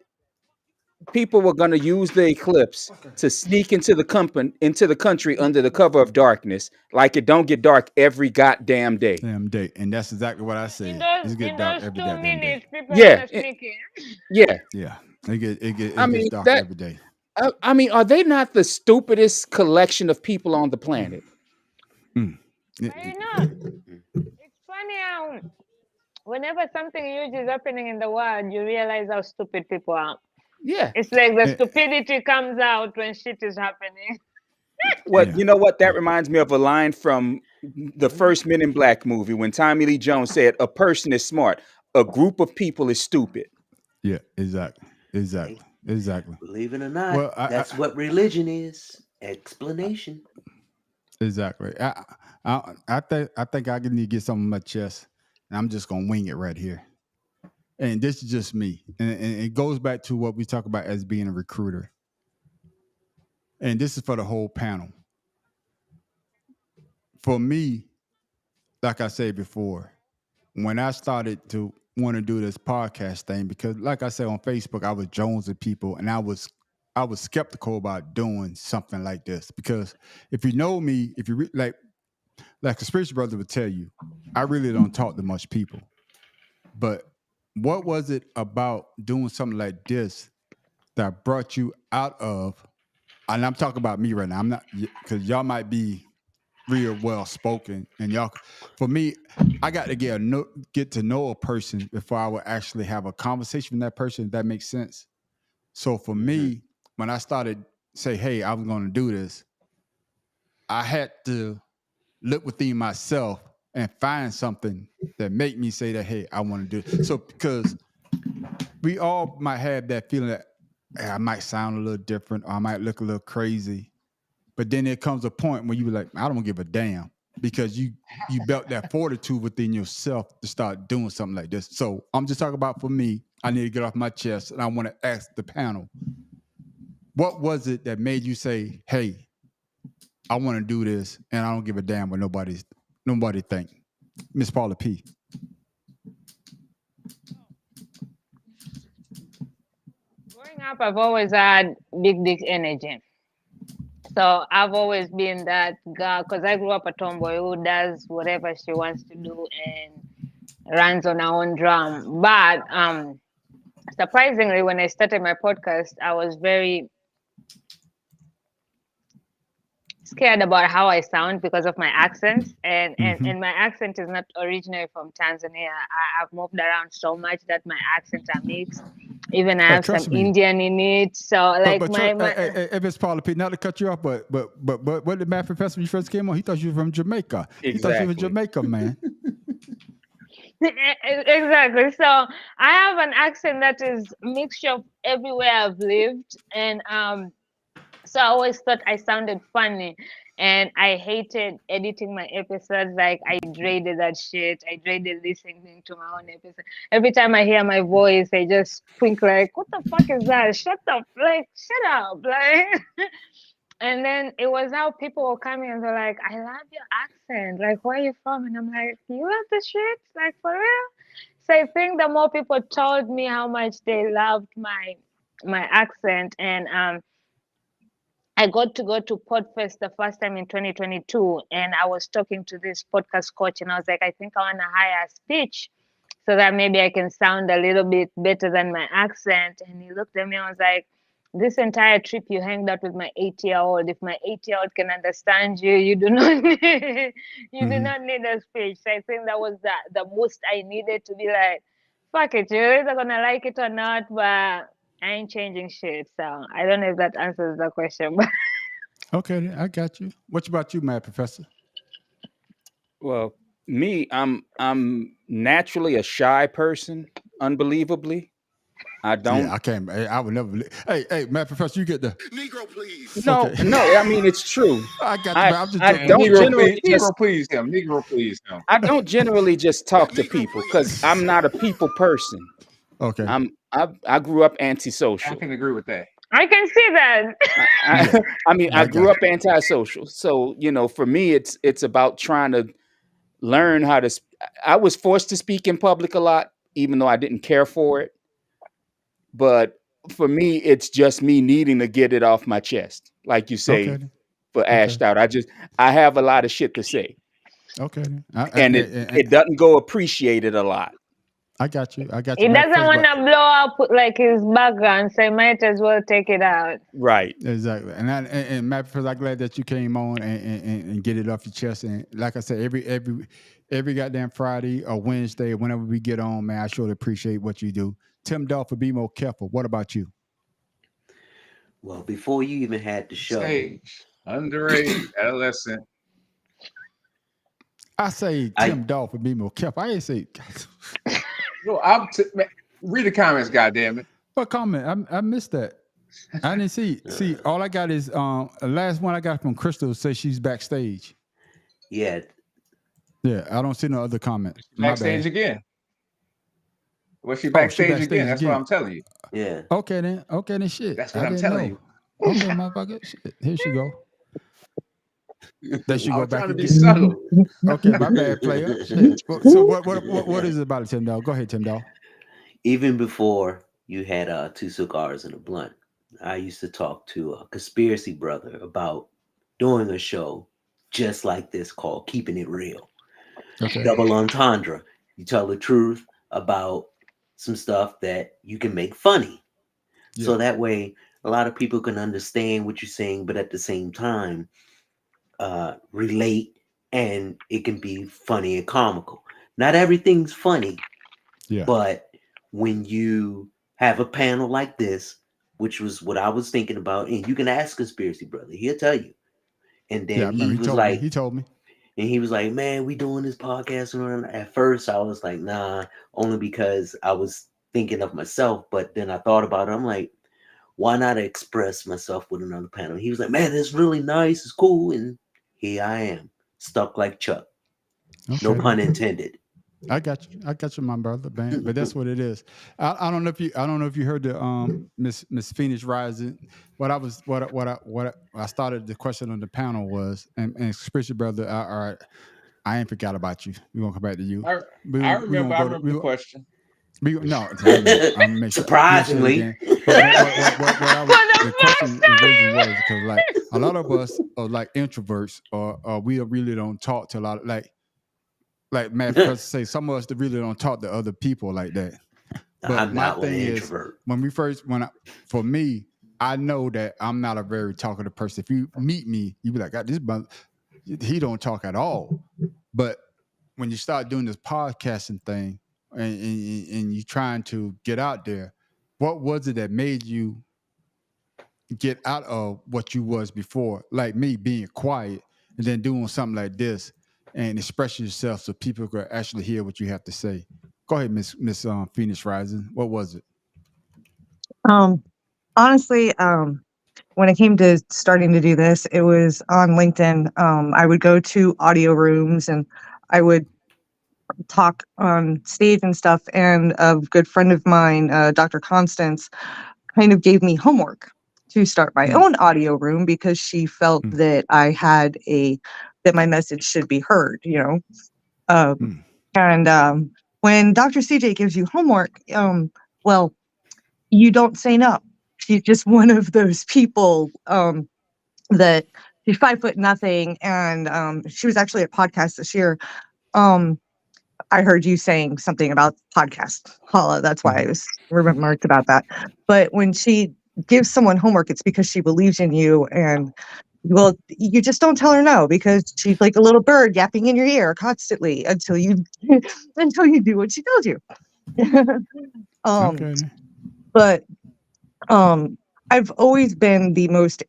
people were going to use the eclipse to sneak into the country under the cover of darkness, like it don't get dark every goddamn day. Damn day. And that's exactly what I In said. those It's get in dark those every 2 goddamn day. minutes, people Yeah, gonna sneak in. yeah. Yeah. It I gets mean dark that. every day. I mean, are they not the stupidest collection of people on the planet? Mm. But you know, it's funny how whenever something huge is happening in the world, you realize how stupid people are. Yeah. It's like the Eh, stupidity comes out when shit is happening. What yeah. you know? What that reminds me of a line from the first Men in Black movie when Tommy Lee Jones said, "A person is smart, a group of people is stupid." Yeah. Exactly. Hey, Exactly. believe it or not, Well, that's what religion is. Explanation. exactly. I think I need to get something on my chest, and I'm just gonna wing it right here. And this is just me, and it goes back to what we talk about as being a recruiter. And this is for the whole panel. For me, like I said before, when I started to want to do this podcast thing, because like I said on Facebook, I was jonesing people, and I was skeptical about doing something like this because if you know me, if you like a spiritual brother would tell you, I really don't talk to much people. But what was it about doing something like this that brought you out of? And I'm talking about me right now. I'm not, because y'all might be real well spoken, and y'all. For me, I got to get to know a person before I would actually have a conversation with that person. If that makes sense. So for me, when I started say, "Hey, I'm going to do this," I had to look within myself and find something that make me say that, "Hey, I want to do it." So because we all might have that feeling that, hey, I might sound a little different or I might look a little crazy. But then there comes a point when you be like, I don't give a damn, because you built that fortitude within yourself to start doing something like this. So I'm just talking about for me, I need to get off my chest, and I want to ask the panel, what was it that made you say, hey, I want to do this and I don't give a damn what nobody think? Miss Paula P. Growing up, I've always had big dick energy. So I've always been that girl because I grew up a tomboy who does whatever she wants to do and runs on her own drum. But surprisingly, when I started my podcast, I was very scared about how I sound because of my accent, and my accent is not originally from Tanzania. I've moved around so much that my accents are mixed. Even I have some Trust me. Indian in it. So like But my if it's Paula P, not to cut you off, but what did Matt Professor when you first came on? He thought you were from Jamaica. He thought you were Exactly. Jamaica, man. exactly. So I have an accent that is mixture of everywhere I've lived, and so I always thought I sounded funny, and I hated editing my episodes. Like I dreaded that shit. I dreaded listening to my own episode. Every time I hear my voice, I just think like, "What the fuck is that? Shut up! Like, shut up!" Like. And then it was how people were coming and they're like, I love your accent. Like, where are you from? And I'm like, you love the shit? Like, for real? So I think the more people told me how much they loved my accent, and I got to go to Podfest the first time in 2022, and I was talking to this podcast coach, and I was like, I think I want to hire a speech so that maybe I can sound a little bit better than my accent. And he looked at me and was like, this entire trip you hanged out with my 8-year-old. If my 8-year-old can understand you, you do not need, you do Mhm. not need a speech. So I think that was the most I needed to be like, fuck it, you're either gonna like it or not, but I ain't changing shit. So I don't know if that answers the question, but Okay, then, I got you. What about you, Mad Professor? Well, me, I'm naturally a shy person, unbelievably. I Yeah, don't I can't. I would never. Hey, Mad Professor, you get the. Negro, please. no, Okay, no, I mean it's true. I got you, I man. I'm just I joking Man, with don't you, man. generally Negro, please him. Negro, please him. I don't generally just talk to Negro, people because please. I'm not a people person. Okay, I grew up I antisocial. can agree with that. I can see that. yeah, I mean, I I got grew you. up antisocial. So, for me, it's about trying to learn how to. I was forced to speak in public a lot, even though I didn't care for it. But for me, it's just me needing to get it off my chest, like you Okay, say, then. for Okay, Ashed Out. I have a lot of shit to say, okay. Then. and it doesn't go appreciated a lot. I got you. I got He you, Mad doesn't Professor. want But to blow up like his background, so he might as well take it out. Right. exactly, and Mad Professor, I'm glad that you came on and get it off your chest. And like I said, every goddamn Friday or Wednesday, whenever we get on, man, I surely appreciate what you do. Tim Dolphin, be more careful. What about you? Well, before you even had the show, Stage, underage, adolescent. I say I Tim Dolphin, be more careful. I ain't say. No, man, read the comments, goddammit. What comment? I missed that. I didn't see. See, all I got is the last one I got from Crystal says she's backstage. yeah, Yeah, I don't see no other comment. My Backstage bad. again. Was she Oh, she backstage backstage again? That's what again. I'm telling you. yeah. Okay then shit. That's I what I'm didn't telling know. you. Okay, motherfucker. Shit. Here she go. There she I go was back trying to be again. subtle. Okay, my bad, player. Shit. So what is it about it, Tim Dog? Go ahead, Tim Dog. Even before you had 2 cigars and a blunt, I used to talk to a conspiracy brother about doing a show just like this called Keeping It Real. Okay. Double entendre. You tell the truth about some stuff that you can make funny. So Yeah. that way a lot of people can understand what you're saying, but at the same time, relate, and it can be funny and comical. Not everything's funny, Yeah. but when you have a panel like this, which was what I was thinking about, and you can ask Conspiracy Brother, he'll tell you. And Yeah, I then remember he was like, he told me. and he was like, man, we doing this podcast. And at first I was like, nah, only because I was thinking of myself. But then I thought about it. I'm like, why not express myself with another panel? He was like, man, it's really nice. It's cool. And here I am, stuck like Chuck. Okay. No pun intended. I got you, my brother, man. But that's what it is. I don't know if you heard the Miss Phoenix Rising. What I started the question on the panel was, and Christian brother, I ain't forgot about you. We gonna come back to you. I We remember. I remember the question. No, I know. I'm make sure. Surprisingly. But the question and reason was because like a lot of us are like introverts, or we really don't talk to a lot of like Matt Professor say, some of us that really don't talk to other people like that. But I'm my not an thing is, introvert. for me, I know that I'm not a very talkative person. If you meet me, you be like, God, this brother, he don't talk at all. But when you start doing this podcasting thing and you trying to get out there, what was it that made you get out of what you was before? Like me being quiet and then doing something like this and expressing yourself so people could actually hear what you have to say. Go ahead, Miss Phoenix Rising. What was it? Honestly, when it came to starting to do this, it was on LinkedIn. I would go to audio rooms and I would talk on stage and stuff. And a good friend of mine, Dr. Constance, kind of gave me homework to start my own audio room because she felt that that my message should be heard, And when Dr. CJ gives you homework, well, you don't say no. She's just one of those people that she's 5'0" and she was actually at podcast this year. I heard you saying something about podcast, Hala. That's why I was remarked about that. But when she give someone homework, it's because she believes in you. And well, you just don't tell her no, because she's like a little bird yapping in your ear constantly until you until you do what she tells you. Okay. But I've always been the most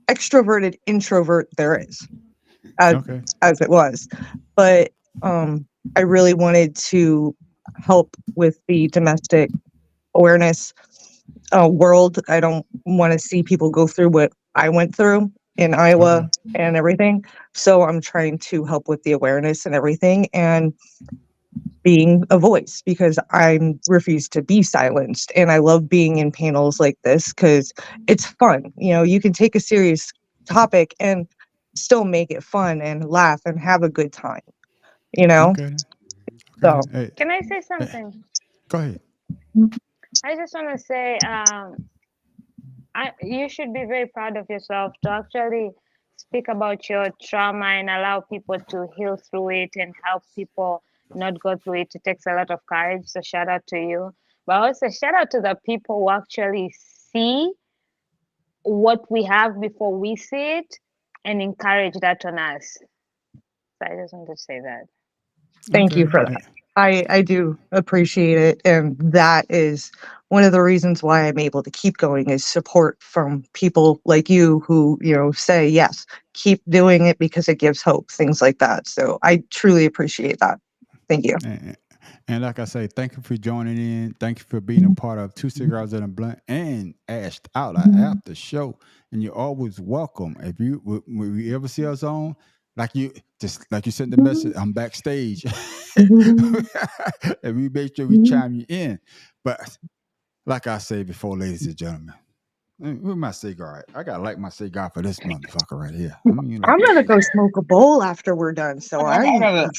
extroverted introvert there is, Okay. as it was. But I really wanted to help with the domestic awareness world. I don't want to see people go through what I went through in Iowa and everything. So I'm trying to help with the awareness and everything, and being a voice, because I refuse to be silenced. And I love being in panels like this because it's fun. You know, you can take a serious topic and still make it fun and laugh and have a good time, you know? Okay. So Hey, Can I say hey, something? go ahead. I just want to say, you should be very proud of yourself to actually speak about your trauma and allow people to heal through it and help people not go through it. It takes a lot of courage. So shout out to you. But also shout out to the people who actually see what we have before we see it and encourage that on us. So I just want to say that. thank you Okay. for that. I do appreciate it. And that is one of the reasons why I'm able to keep going, is support from people like you who, you know, say, yes, keep doing it because it gives hope, things like that. So I truly appreciate that. Thank you. And like I say, thank you for joining in. Thank you for being a part of Two Cigars and a Blunt and Ashed Out after show. And you're always welcome. If you when we ever see us on, like you sent the message, I'm backstage. And we make sure we chime you in. But like I say before, ladies and gentlemen, where's my cigar at? I gotta light my cigar for this motherfucker right here. I mean, I'm gonna go smoke a bowl after we're done. So I I got a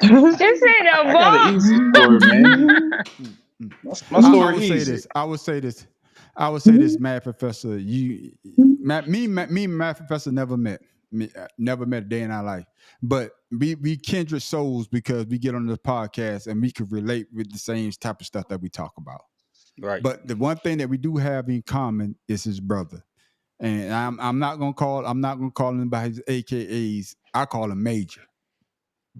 Just say the I got an easy story, man. My I story would say easy. this. I would say this, Math Professor. Me, and Math Professor never met. Never met a day in our life. But we kindred souls because we get on this podcast and we can relate with the same type of stuff that we talk about. Right. But the one thing that we do have in common is his brother. And I'm not gonna call him by his AKAs. I call him Major.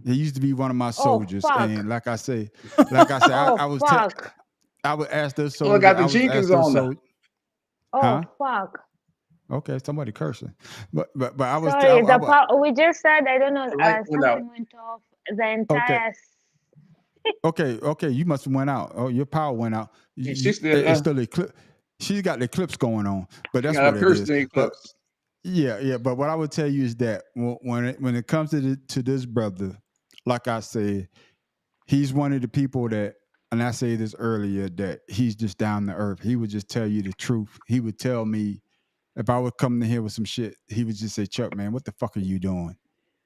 He used to be one of my soldiers, fuck. and like I say, Oh, I was fuck. I would ask those Oh, I soldiers. got the I was ask Jenkins those on now. soldiers. Oh, Huh? fuck. Okay, somebody cursing, but I was Sorry, we just said, I don't know, The light went out. something went off. The entire. okay. You must have went out. Oh, your power went out. She's still It's still a clip. She's got the clips going on, but that's got what a it person is. in But clips. yeah. But what I would tell you is that when it comes to this brother, like I said, he's one of the people that, and I say this earlier, that he's just down to earth. He would just tell you the truth. He would tell me if I would come to here with some shit, he would just say, "Chuck, man, what the fuck are you doing?"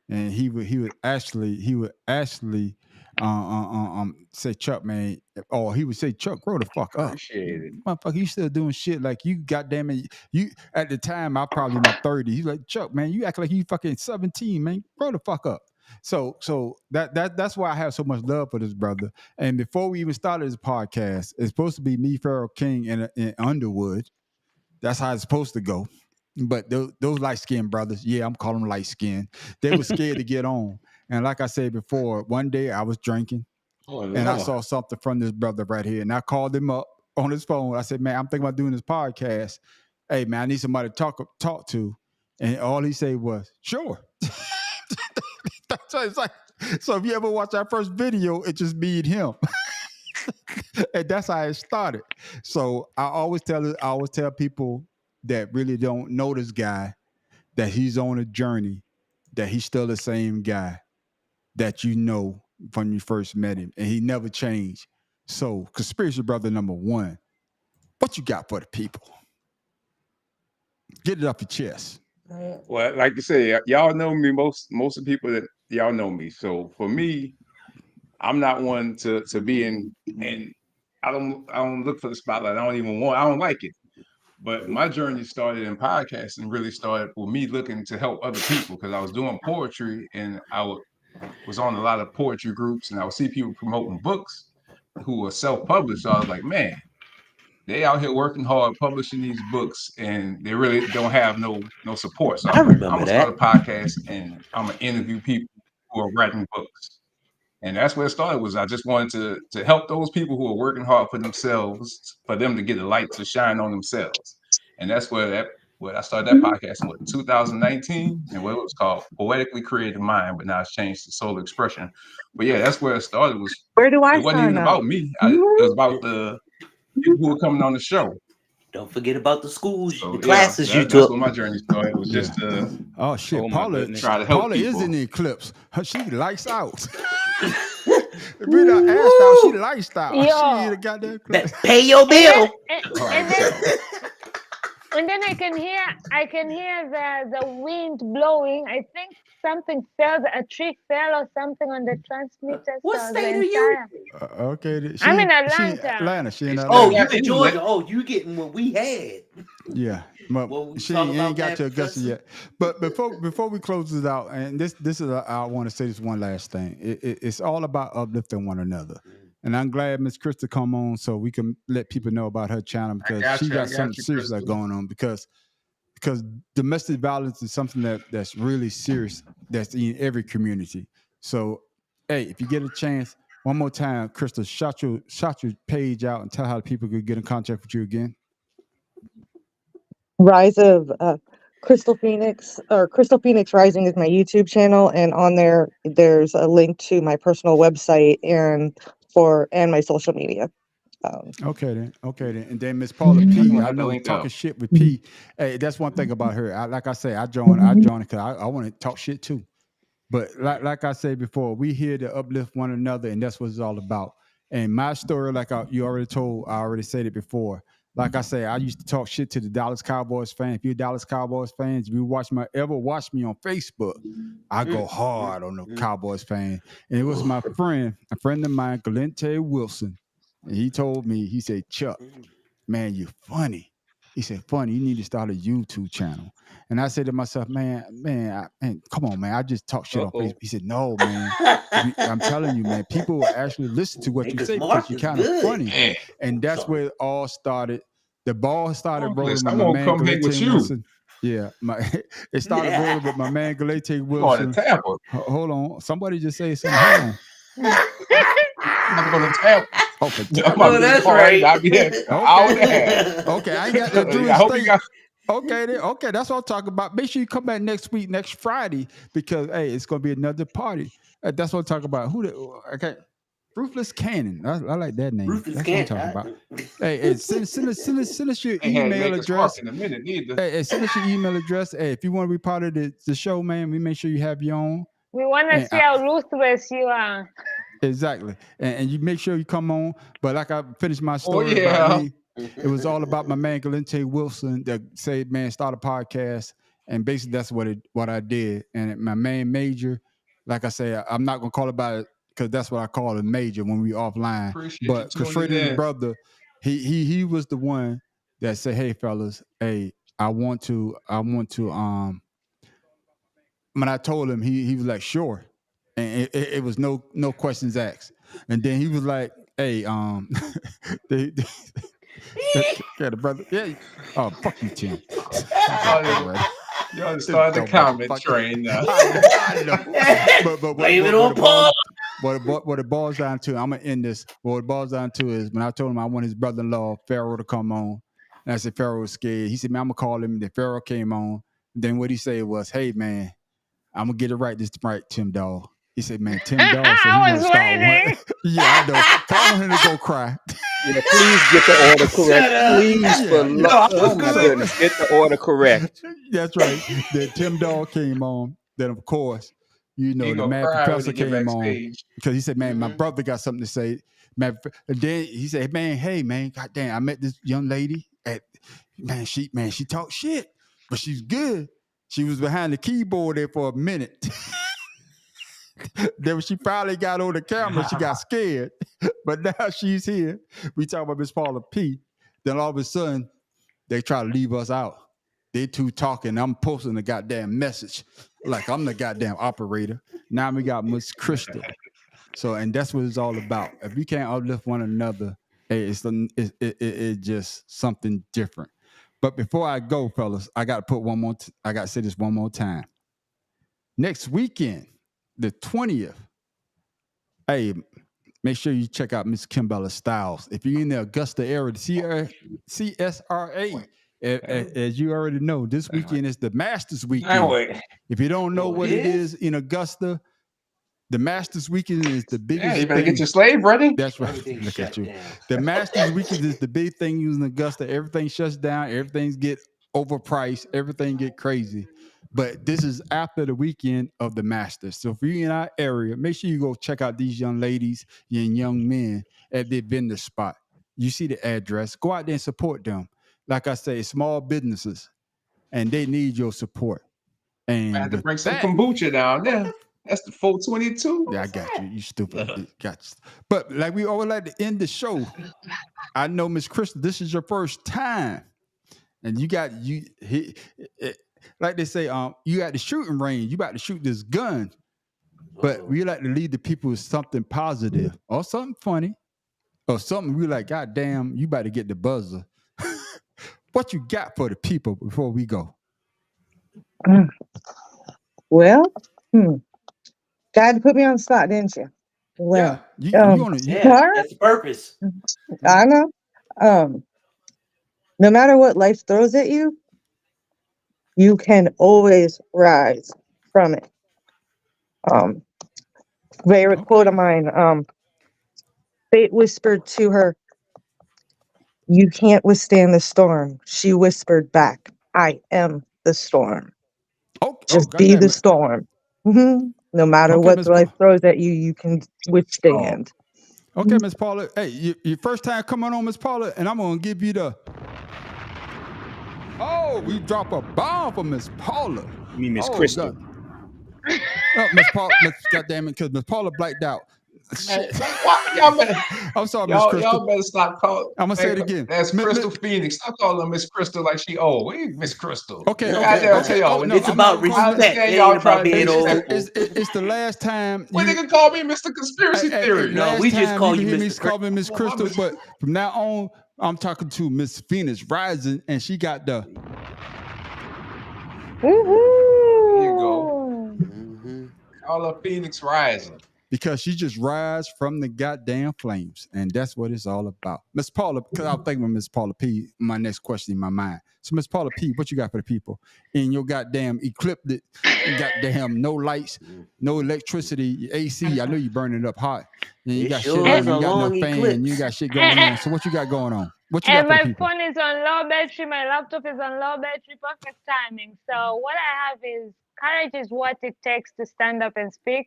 And he would actually say, "Chuck, man," or he would say, "Chuck, grow the fuck up, Appreciate it. motherfucker. You still doing shit like you, goddamn it. You at the time, I probably in my 30s. He's like, Chuck, man, you act like you fucking 17, man. Grow the fuck up." So that's why I have so much love for this brother. And before we even started this podcast, it's supposed to be me, Pharaoh King, and Underwood. That's how it's supposed to go. But those light skinned brothers, yeah, I'm calling them light skinned. They were scared to get on. And like I said before, one day I was drinking Oh, and I Lord. saw something from this brother right here. And I called him up on his phone. I said, "Man, I'm thinking about doing this podcast. Hey, man, I need somebody to talk to." And all he said was, "Sure." So it's like, so if you ever watch our first video, it just me and him. And that's how it started. So I always tell people that really don't know this guy that he's on a journey, that he's still the same guy that you know from you first met him, and he never changed. So, conspiracy brother number one, what you got for the people? Get it off your chest. Well, like you say, y'all know me. Most of the people that y'all know me. So for me, I'm not one to be in, and I don't look for the spotlight. I don't like it. But my journey started in podcasting. Really started with me looking to help other people because I was doing poetry and was on a lot of poetry groups, and I would see people promoting books who were self-published. So I was like, man, they out here working hard, publishing these books, and they really don't have no support. So I I'm like, I'm remember gonna start a that. podcast and I'm gonna interview people who are writing books. And that's where it started. Was I just wanted to help those people who are working hard for themselves, for them to get a light to shine on themselves. And that's where I started that podcast in 2019, and what it was called Poetically Creative Mind, but now it's changed to Soul Expression. But yeah, that's where it started. Where do I It wasn't even sign up? about me. It was about the people who were coming on the show. Don't forget about the schools, So the yeah, classes you that's took. where my journey started. It was just to Oh shit, Oh, my Paula, goodness. try to help Paula is people. in the eclipse. She lights out. If we done asked out, she lights out. She Yo. in the goddamn eclipse. Pay your bill. And then I can hear the wind blowing. I think something fell, a tree fell or something on the transmitter. What so state the are you? entire- Okay, I'm in She Atlanta. Atlanta. She in Oh, Atlanta. Oh, you Yeah, in anyway. Georgia? Oh, you getting what we had? Yeah, but Well, we she talk ain't about got that, to Augusta Professor? yet. But before we close this out, and this is I want to say this one last thing. It's all about uplifting one another, and I'm glad Miss Krista come on so we can let people know about her channel because she got something serious that's going on because domestic violence is something that's really serious that's in every community. So hey, if you get a chance, one more time, Krista, shout your page out and tell how people could get in contact with you again. Rise of Crystal Phoenix, or Crystal Phoenix Rising is my YouTube channel, and on there's a link to my personal website and my social media. Okay then. And then Miss Paula P. gonna I have to know link talking up. shit with P. Hey, that's one thing about her. Like I say, I joined because I want to talk shit too. But like I said before, we here to uplift one another, and that's what it's all about. And my story, you already told, I already said it before. Like I say, I used to talk shit to the Dallas Cowboys fan. If you're a Dallas Cowboys fans, if you ever watch me on Facebook, I go hard on the Cowboys fan. And it was my friend, a friend of mine, Galente Wilson. And he told me, he said, Chuck, man, you're funny. He said, funny, you need to start a YouTube channel. And I said to myself, man, come on, man. I just talk shit on Facebook. He said, no, man. I'm telling you, man, people will actually listen to what you say because you're kind of funny. Man, And that's where it all started. The ball started rolling with I my won't man come hang with Galete you. Wilson. Yeah, it started rolling with my man Galete I'm going Wilson. to Tampa. Hold on. Somebody just say something. Hold on. I'm going to Tampa. Oh, for I'm Tampa. gonna Oh, be that's quiet. right. I'll be there an hour and a half. Okay, I ain't got that Drew I hope you State. got. Okay, then, okay, that's what I'm talking about. Make sure you come back next week, next Friday, because hey, it's gonna be another party. That's what I'm talking about. Okay, Ruthless Cannon. I like that name. Ruthless That's what I'm talking about. Hey, send us your Ain't had email Lakers address. Park in a minute neither. Hey, send us your email address. Hey, if you want to be part of the show, man, we make sure you have your own. We want to And see how ruthless you are. Exactly, and you make sure you come on. But like I finished my Oh story about yeah. me. It was all about my man Galente Wilson that said, man, start a podcast. And basically that's what I did. And my man Major, like I say, I'm not gonna call about it because that's what I call a Major when we offline. Appreciate But you tuning Freddie's in. brother, he was the one that said, hey fellas, hey, I want to when I told him, he was like, sure. And it was no questions asked. And then he was like, hey, the brother, yeah. Oh, fuck you, Tim. Y'all started the comment train now. I know. But Blame it on Paul. What it boils down to, I'm gonna end this. What it boils down to is when I told him I want his brother-in-law Pharaoh to come on, and I said Pharaoh was scared. He said, man, I'm gonna call him. And then Pharaoh came on. Then what he said was, hey man, I'm gonna get it right this right, Tim Dawg. He said, man, Tim Dawg said he I was want to start waiting. one. Yeah, I know. Follow him to go cry. Yeah, please get the order correct. Shut up. Please, Yeah, for yeah. love. No, I was Oh my gonna- goodness, get the order correct. That's right. Then Tim Dawg came on. Then of course, He the gonna Mad cry when Professor he get came on backstage. because he said, man, my brother got something to say. And then he said, man, hey man, goddamn, I met this young lady at she talked shit, but she's good. She was behind the keyboard there for a minute. Then when she finally got on the camera, she got scared. But now she's here. We talk about Miss Paula P. Then all of a sudden, they try to leave us out. They two talking. I'm posting the goddamn message like I'm the goddamn operator. Now we got Miss Krista. So, and that's what it's all about. If we can't uplift one another, It's just something different. But before I go, fellas, I got to put one more. I got to say this one more time. Next weekend, the 20th. Hey, make sure you check out Miss Kimbella Styles. If you're in the Augusta area, the CSRA, as you already know, this weekend is the Masters weekend. Wait. If you don't know Oh, what it it is? is in Augusta, the Masters weekend is the biggest Yeah, you better thing. get your slave ready. That's right. Everything Look at shut you. down. The Masters weekend is the big thing using Augusta. Everything shuts down. Everything's get overpriced. Everything get crazy. But this is after the weekend of the Masters. So if you're in our area, make sure you go check out these young ladies and young men at their vendor spot. You see the address. Go out there and support them. Like I say, small businesses, and they need your support. I And had to with bring some that, kombucha down there. That's the 422. yeah, I got you. You stupid. Got you. But like we always like to end the show. I know, Miss Crystal, this is your first time, and you got like they say, you got the shooting range. You about to shoot this gun, but Uh-oh. we like to lead the people with something positive or something funny or something we like. God damn, you about to get the buzzer. What you got for the people before we go? Well, God put me on the spot, didn't you? Well, You on it? Yeah, all right, that's the purpose. I know. No matter what life throws at you, you can always rise from it. Favorite quote of mine. Fate whispered to her, "You can't withstand the storm." She whispered back, "I am the storm. Just be goddamn the it. storm." No matter Okay, what Miss life Paul. throws at you, you can withstand. Okay, Miss Paula. Hey, your first time coming on, Miss Paula, and I'm gonna give you the. Oh, we drop a bomb for Miss Paula. You mean Miss Oh, Crystal? God. Oh, Miss Paula, goddamn it, because Miss Paula blacked out. Man, Shit. y'all better, I'm sorry, Miss Crystal. y'all better stop calling. I'm gonna say it again. That's Crystal Phoenix. Stop calling her Miss Crystal like she old. We ain't Miss Crystal. Okay, No, okay, Goddamn, okay. tell y'all. Oh, no, It's I'm about not gonna- I respect. understand It y'all ain't trying about to be being old. respectful. It's the last time. Well, they can call me Mr. Conspiracy Theory. No, last we just time call you you hear me Mr. call me Miss Well, my Crystal, Miss- but from now on, I'm talking to Miss Phoenix Rising, and she got the. Woohoo! Here you go. Mhm. Call her Phoenix Rising. Because she just rise from the goddamn flames, and that's what it's all about. Miss Paula, because I'm thinking of Miss Paula P. My next question in my mind. So, Miss Paula P., what you got for the people in your goddamn ecliptic, goddamn no lights, no electricity, your AC? I know you burning it up hot, and you It got sure shit is on. a You got no long fan. eclipse. You got shit going on. So, what you got going on? What you And got for the my people? phone is on low battery. My laptop is on low battery. Perfect timing. So what I have is courage is what it takes to stand up and speak,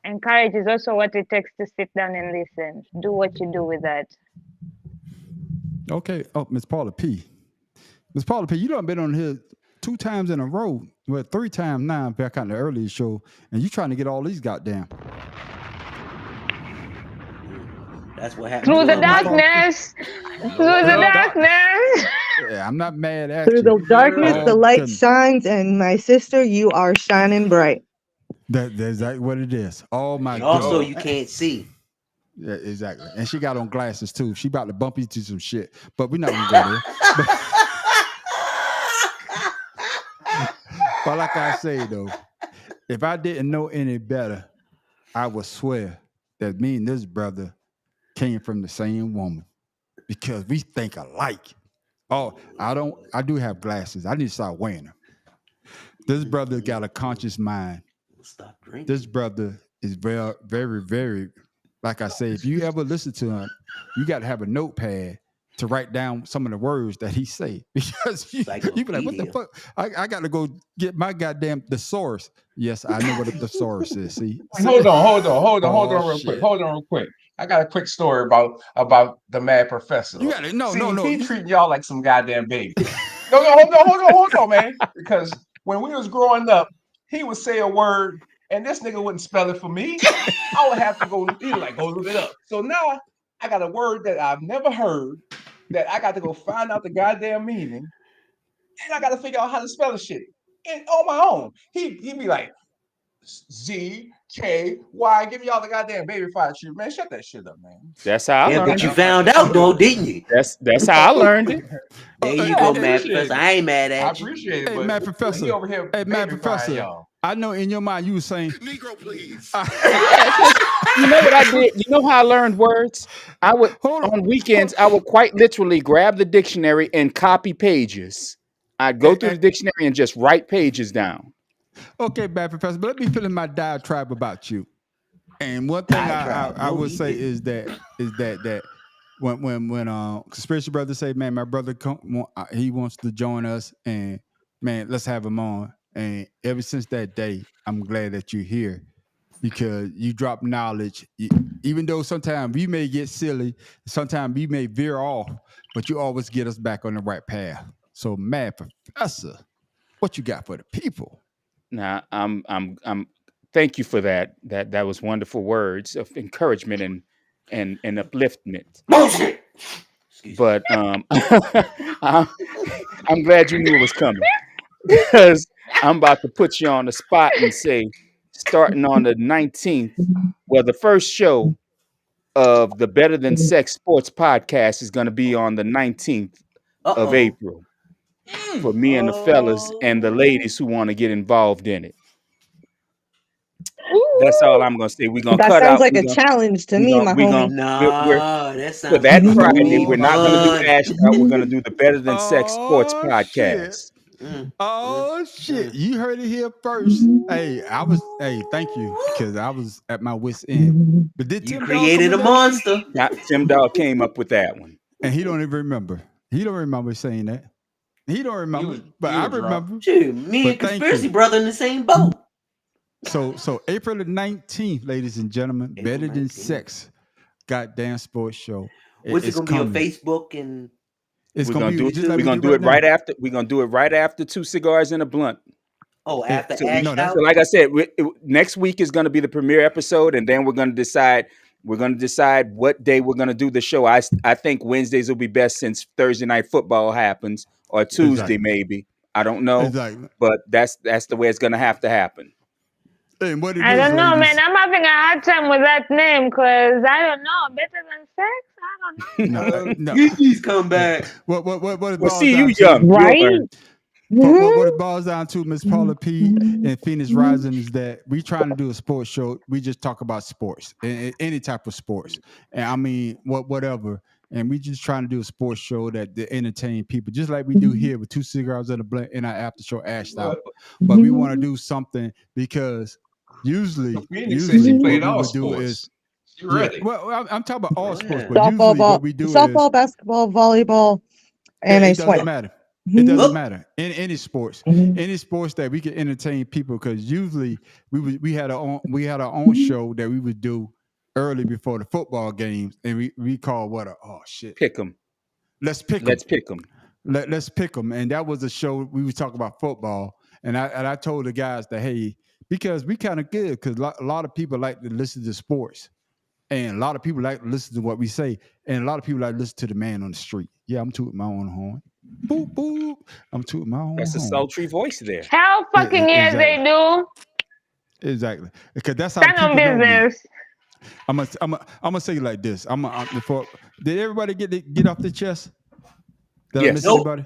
and courage is also what it takes to sit down and listen. Do what you do with that. Okay. Oh, Miss Paula P. Miss Paula P., you done been on here 2 times in a row. Well, 3 times now, back on the earlier show, and you trying to get all these goddamn. That's what happened. Through to the her mic. darkness. No, Through the no. darkness. Yeah, I'm not mad at Through you. the darkness, Oh, the light goodness. shines, and my sister, you are shining bright. That's exactly what it is. Oh my And also, goodness. you can't see. Yeah, exactly. And she got on glasses too. She about to bump into some shit. But we're not gonna go there. But like I say though, if I didn't know any better, I would swear that me and this brother came from the same woman. Because we think alike. Oh, I do have glasses. I need to start wearing them. This brother got a conscious mind. Stop drinking. This brother is very, very, very, like I say, if you ever listen to him, you got to have a notepad to write down some of the words that he say. Because you be like, what the Encyclopedia. fuck? I got to go get my goddamn thesaurus. Yes, I know what a thesaurus is. See? Hold on Oh, real quick. shit. Hold on real quick. I got a quick story about the Mad Professor. You got to, no. He treating y'all like some goddamn baby. No, hold on, man. Because when we was growing up, he would say a word and this nigga wouldn't spell it for me. I would have to go look it up. So now I got a word that I've never heard that I got to go find out the goddamn meaning. And I got to figure out how to spell the shit. And on my own. He'd be like, ZKY. Give me all the goddamn baby fire shit, man. Shut that shit up, man. That's how I Yeah, learned but you it. found out though, didn't you? That's how I learned it. There you hey, go, hey, Matt appreciate Professor. it. I ain't mad I at you. appreciate it, hey, but Matt he Professor. over here Hey, Matt baby fire Professor. y'all. I know in your mind you were saying, Negro, please. Yeah, 'cause you know what I did? You know how I learned words? I would hold on. on weekends I would quite literally grab the dictionary and copy pages. I'd go through the dictionary and just write pages down. Okay, Matt Professor, but let me fill in my diatribe about you. And one thing Diatribe. I No, would he say didn't. is that when conspiracy brothers say, man, my brother he wants to join us, and man, let's have him on. And ever since that day, I'm glad that you're here because you drop knowledge. Even though sometimes we may get silly, sometimes we may veer off, but you always get us back on the right path. So, Matt Professor, what you got for the people? Now I'm thank you for that. That was wonderful words of encouragement and upliftment. Bullshit. Excuse me. But I'm glad you knew it was coming because I'm about to put you on the spot and say, starting on the 19th, well, the first show of the Better Than Sex Sports podcast is going to be on the 19th of Uh-oh. April for me and the fellas and the Oh. ladies who want to get involved in it. That's all I'm gonna say. We're gonna That cut sounds out. like a challenge to me, my We're homie. gonna we're Nah, that for sounds that like Friday. too We're not gonna do much. Ash Out. We're gonna do the Better Than Sex Sports Oh, podcast. Oh shit! You heard it here first. Hey, thank you because I was at my wit's end. But did You Tim Dog come created with a that one? monster. Now, Tim Dog came up with that one. And he don't even remember. He don't remember saying that. He don't remember. But I remember. Shoot, me But and thank Conspiracy you. Brother in the same boat. So April the 19th, ladies and gentlemen, April Better Than 19th. Sex, goddamn sports show. What's it It's gonna be on coming. Facebook and It's We're gonna gonna do be it. just like We're we gonna do do it right now. after. We're gonna do it right after Two Cigars and a Blunt. after So Ash that's- Out? So, like I said, next week is going to be the premiere episode, and then we're going to decide. We're going to decide what day we're going to do the show. I think Wednesdays will be best since Thursday night football happens, or Tuesday Exactly. maybe. I don't know, Exactly. but that's the way it's going to have to happen. And what it I is, don't know, ladies, man. I'm having a hard time with that name because I don't know. Better than sex? I don't know. no. Please come back. What it Well, boils see, down you to, young, Right? you'll learn. what it boils down to, Miss Paula P and Phoenix Rising, is that we trying to do a sports show. We just talk about sports, any type of sports, and I mean whatever. And we just trying to do a sports show that entertain people, just like we do here with Two Cigars and a Blunt in our after show Ashed Out. But we want to do something because usually Phoenix said she what played we all would do is sports. She ready. well, I'm talking about all sports, Yeah. but usually what we do softball, basketball, volleyball, and it a doesn't swim. matter. It doesn't Look. matter in any sports, Mhm. any sports that we can entertain people. Because usually we had our own show that we would do early before the football games, and we call Pick them. let's pick them. Let's pick them. Let's pick them. And that was a show we would talk about football, and I told the guys that, hey, because we kind of good because a lot of people like to listen to sports, and a lot of people like to listen to what we say, and a lot of people like to listen to the man on the street. Yeah, I'm tooting my own horn. Boop boop. I'm tooting my own That's a horn. sultry voice there. How fucking yes exactly. they do? Exactly, because that's how Stand people on know me. business. I'm gonna say it like this. Before did everybody get off the chest? Did I Yes. miss Nope. anybody?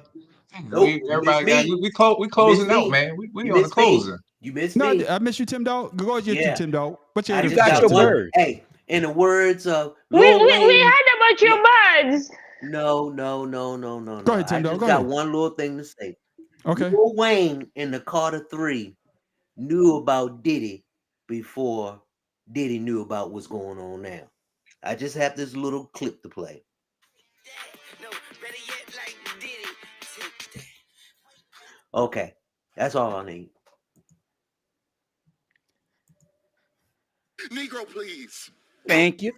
Nope, Everybody you got missed we closing missed out, me. man. We You on the missed me. closing. You missed No, me. I miss you, Tim Dog. Go ahead, Yeah. Tim Dog. What you I had just to got say your today? word. Hey, in the words of We Lil Wayne. heard about your buds. No. Go ahead, Tim I Dog. just Go got ahead. one little thing to say. Okay. Lil Wayne in the Carter 3 knew about Diddy before Diddy knew about what's going on now. I just have this little clip to play. Okay, that's all I need. Negro, please. Thank you.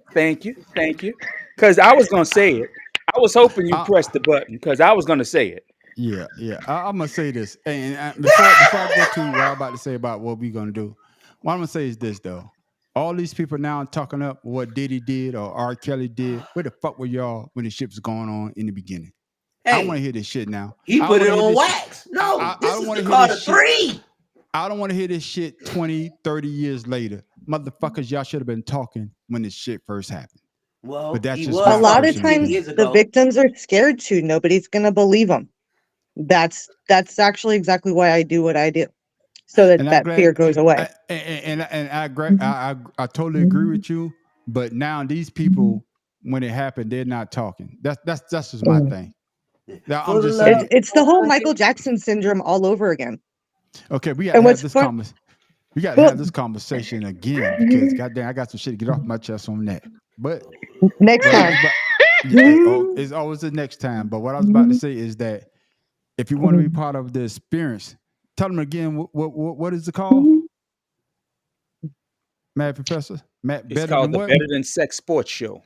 Because I was gonna say it. I was hoping you pressed the button because I was gonna say it. Yeah. I'm gonna say this, and before I go to what I'm about to say about what we're gonna do, what I'm gonna say is this though. All these people now talking up what Diddy did or R. Kelly did. Where the fuck were y'all when the shit was going on in the beginning? I Hey, want to hear this shit now. he I put it wanna hear on this shit. wax. No, I this don't is wanna the hear Carter this shit. 3. I don't want to hear this shit 20, 30 years later. Motherfuckers, y'all should have been talking when this shit first happened. Well, But that's he just was my A lot of personal 10 times years the ago. victims are scared to. Nobody's gonna believe them. That's actually exactly why I do what I do, so that And I'm that fear glad, goes away. I totally agree with you. But now these people, when it happened, they're not talking. That's just my thing. Now, For I'm the just love saying. It's the of whole money. Michael Jackson syndrome all over again. Okay, we got to And have what's this fun? conversation. We got to Well, have this conversation again because goddamn, I got some shit to get off my chest on that. But next what I was time. about, it's always the next time. But what I was about to say is that if you want to be part of the experience, tell them again what is it called? Mad Professor? Matt, It's better called than the what? Better Than Sex Sports Show.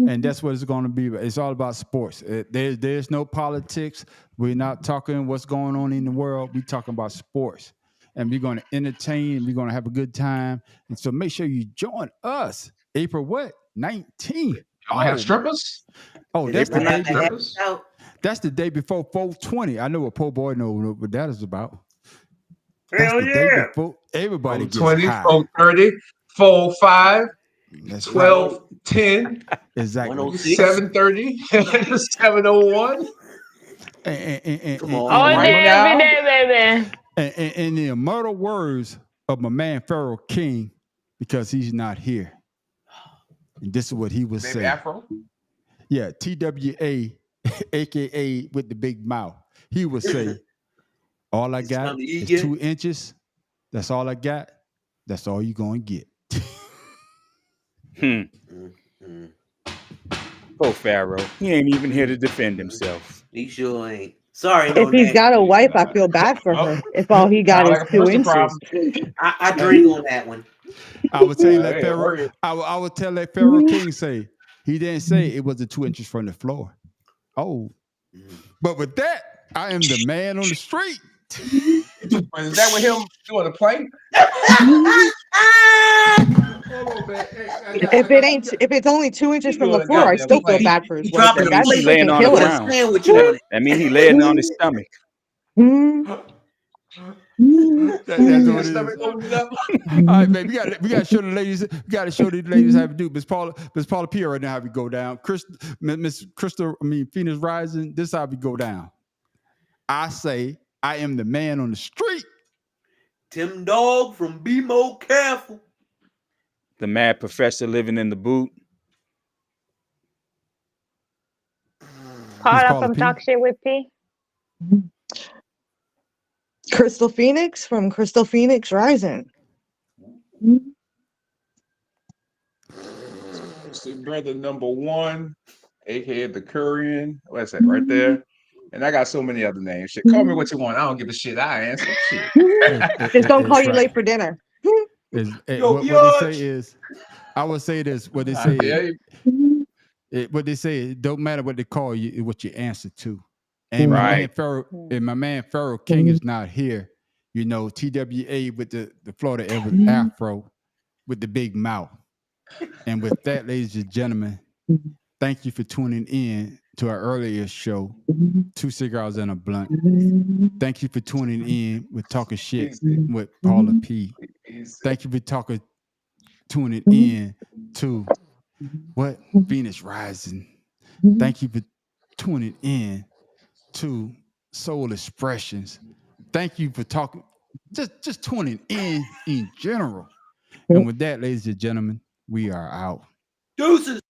And that's what it's going to be. It's all about sports. There's no politics. We're not talking what's going on in the world. We're talking about sports. And we're going to entertain. We're going to have a good time. And so make sure you join us. April what? 19th. Y'all have strippers? Oh, Is that's the it day. not the Strippers? hash out? That's the day before 420. I know what poor boy know what that is about. That's Hell the day yeah. before everybody gets 420, high. 430, 45, That's right. 12, 10, Exactly. 106. 730, 701. Come on, All right day, now. every day, baby. And in the immortal words of my man Pharaoh King, because he's not here. And this is what he would Baby say. Afro. Yeah, TWA, aka with the big mouth. He would say, all I It's got time to eat, is yeah. 2 inches. That's all I got. That's all you're gonna get. Poor Pharaoh. He ain't even here to defend himself. He sure ain't. Sorry, no If he's nasty. got a wife, I feel bad for Oh. her. If all he got Sound is like a 2 personal inches. problem. I drink on that one. I would tell you that Hey, Pharaoh. worry. I would tell that Pharaoh King say he didn't say it was 2 inches from the floor. Oh, but with that, I am the man on the street. Is that with him doing the play? If it's only 2 inches from the doing a floor, I goddamn still feel play. bad for his He wife. dropping Like, the that's He plate laying freaking on the with a killer. ground. sandwich on it. That means he laying on his stomach. That's what His it is. stomach opened up. All right, baby. We got to show the ladies. We got to show these ladies how to do. Miss Paula Pierre right now how we go down. Miss Crystal. Phoenix Rising. This is how we go down. I say I am the man on the street. Tim Dog from Be More Careful. The Mad Professor living in the boot. Paula Paula from P. Talk Shit with P. Crystal Phoenix from Crystal Phoenix Rising. Brother number 1, aka the Currian. What's that right there? And I got so many other names. Shit, call me what you want. I don't give a shit. I answer shit. Just don't call It's you right. late for dinner. What they say is, I would say this. What they say Yeah, is, what they say, it don't matter what they call you, it's what you answer to. And Right. my man Pharaoh King is not here. You know, TWA with the Florida Afro with the big mouth. And with that, ladies and gentlemen, thank you for tuning in to our earlier show, 2 Cigars and a Blunt. Thank you for tuning in with Talking Shit with Paula P. Thank you for tuning in to what? Phoenix Rising. Thank you for tuning in to Soul Expressions. Thank you for talking, just tuning in general. And with that, ladies and gentlemen, we are out. Deuces.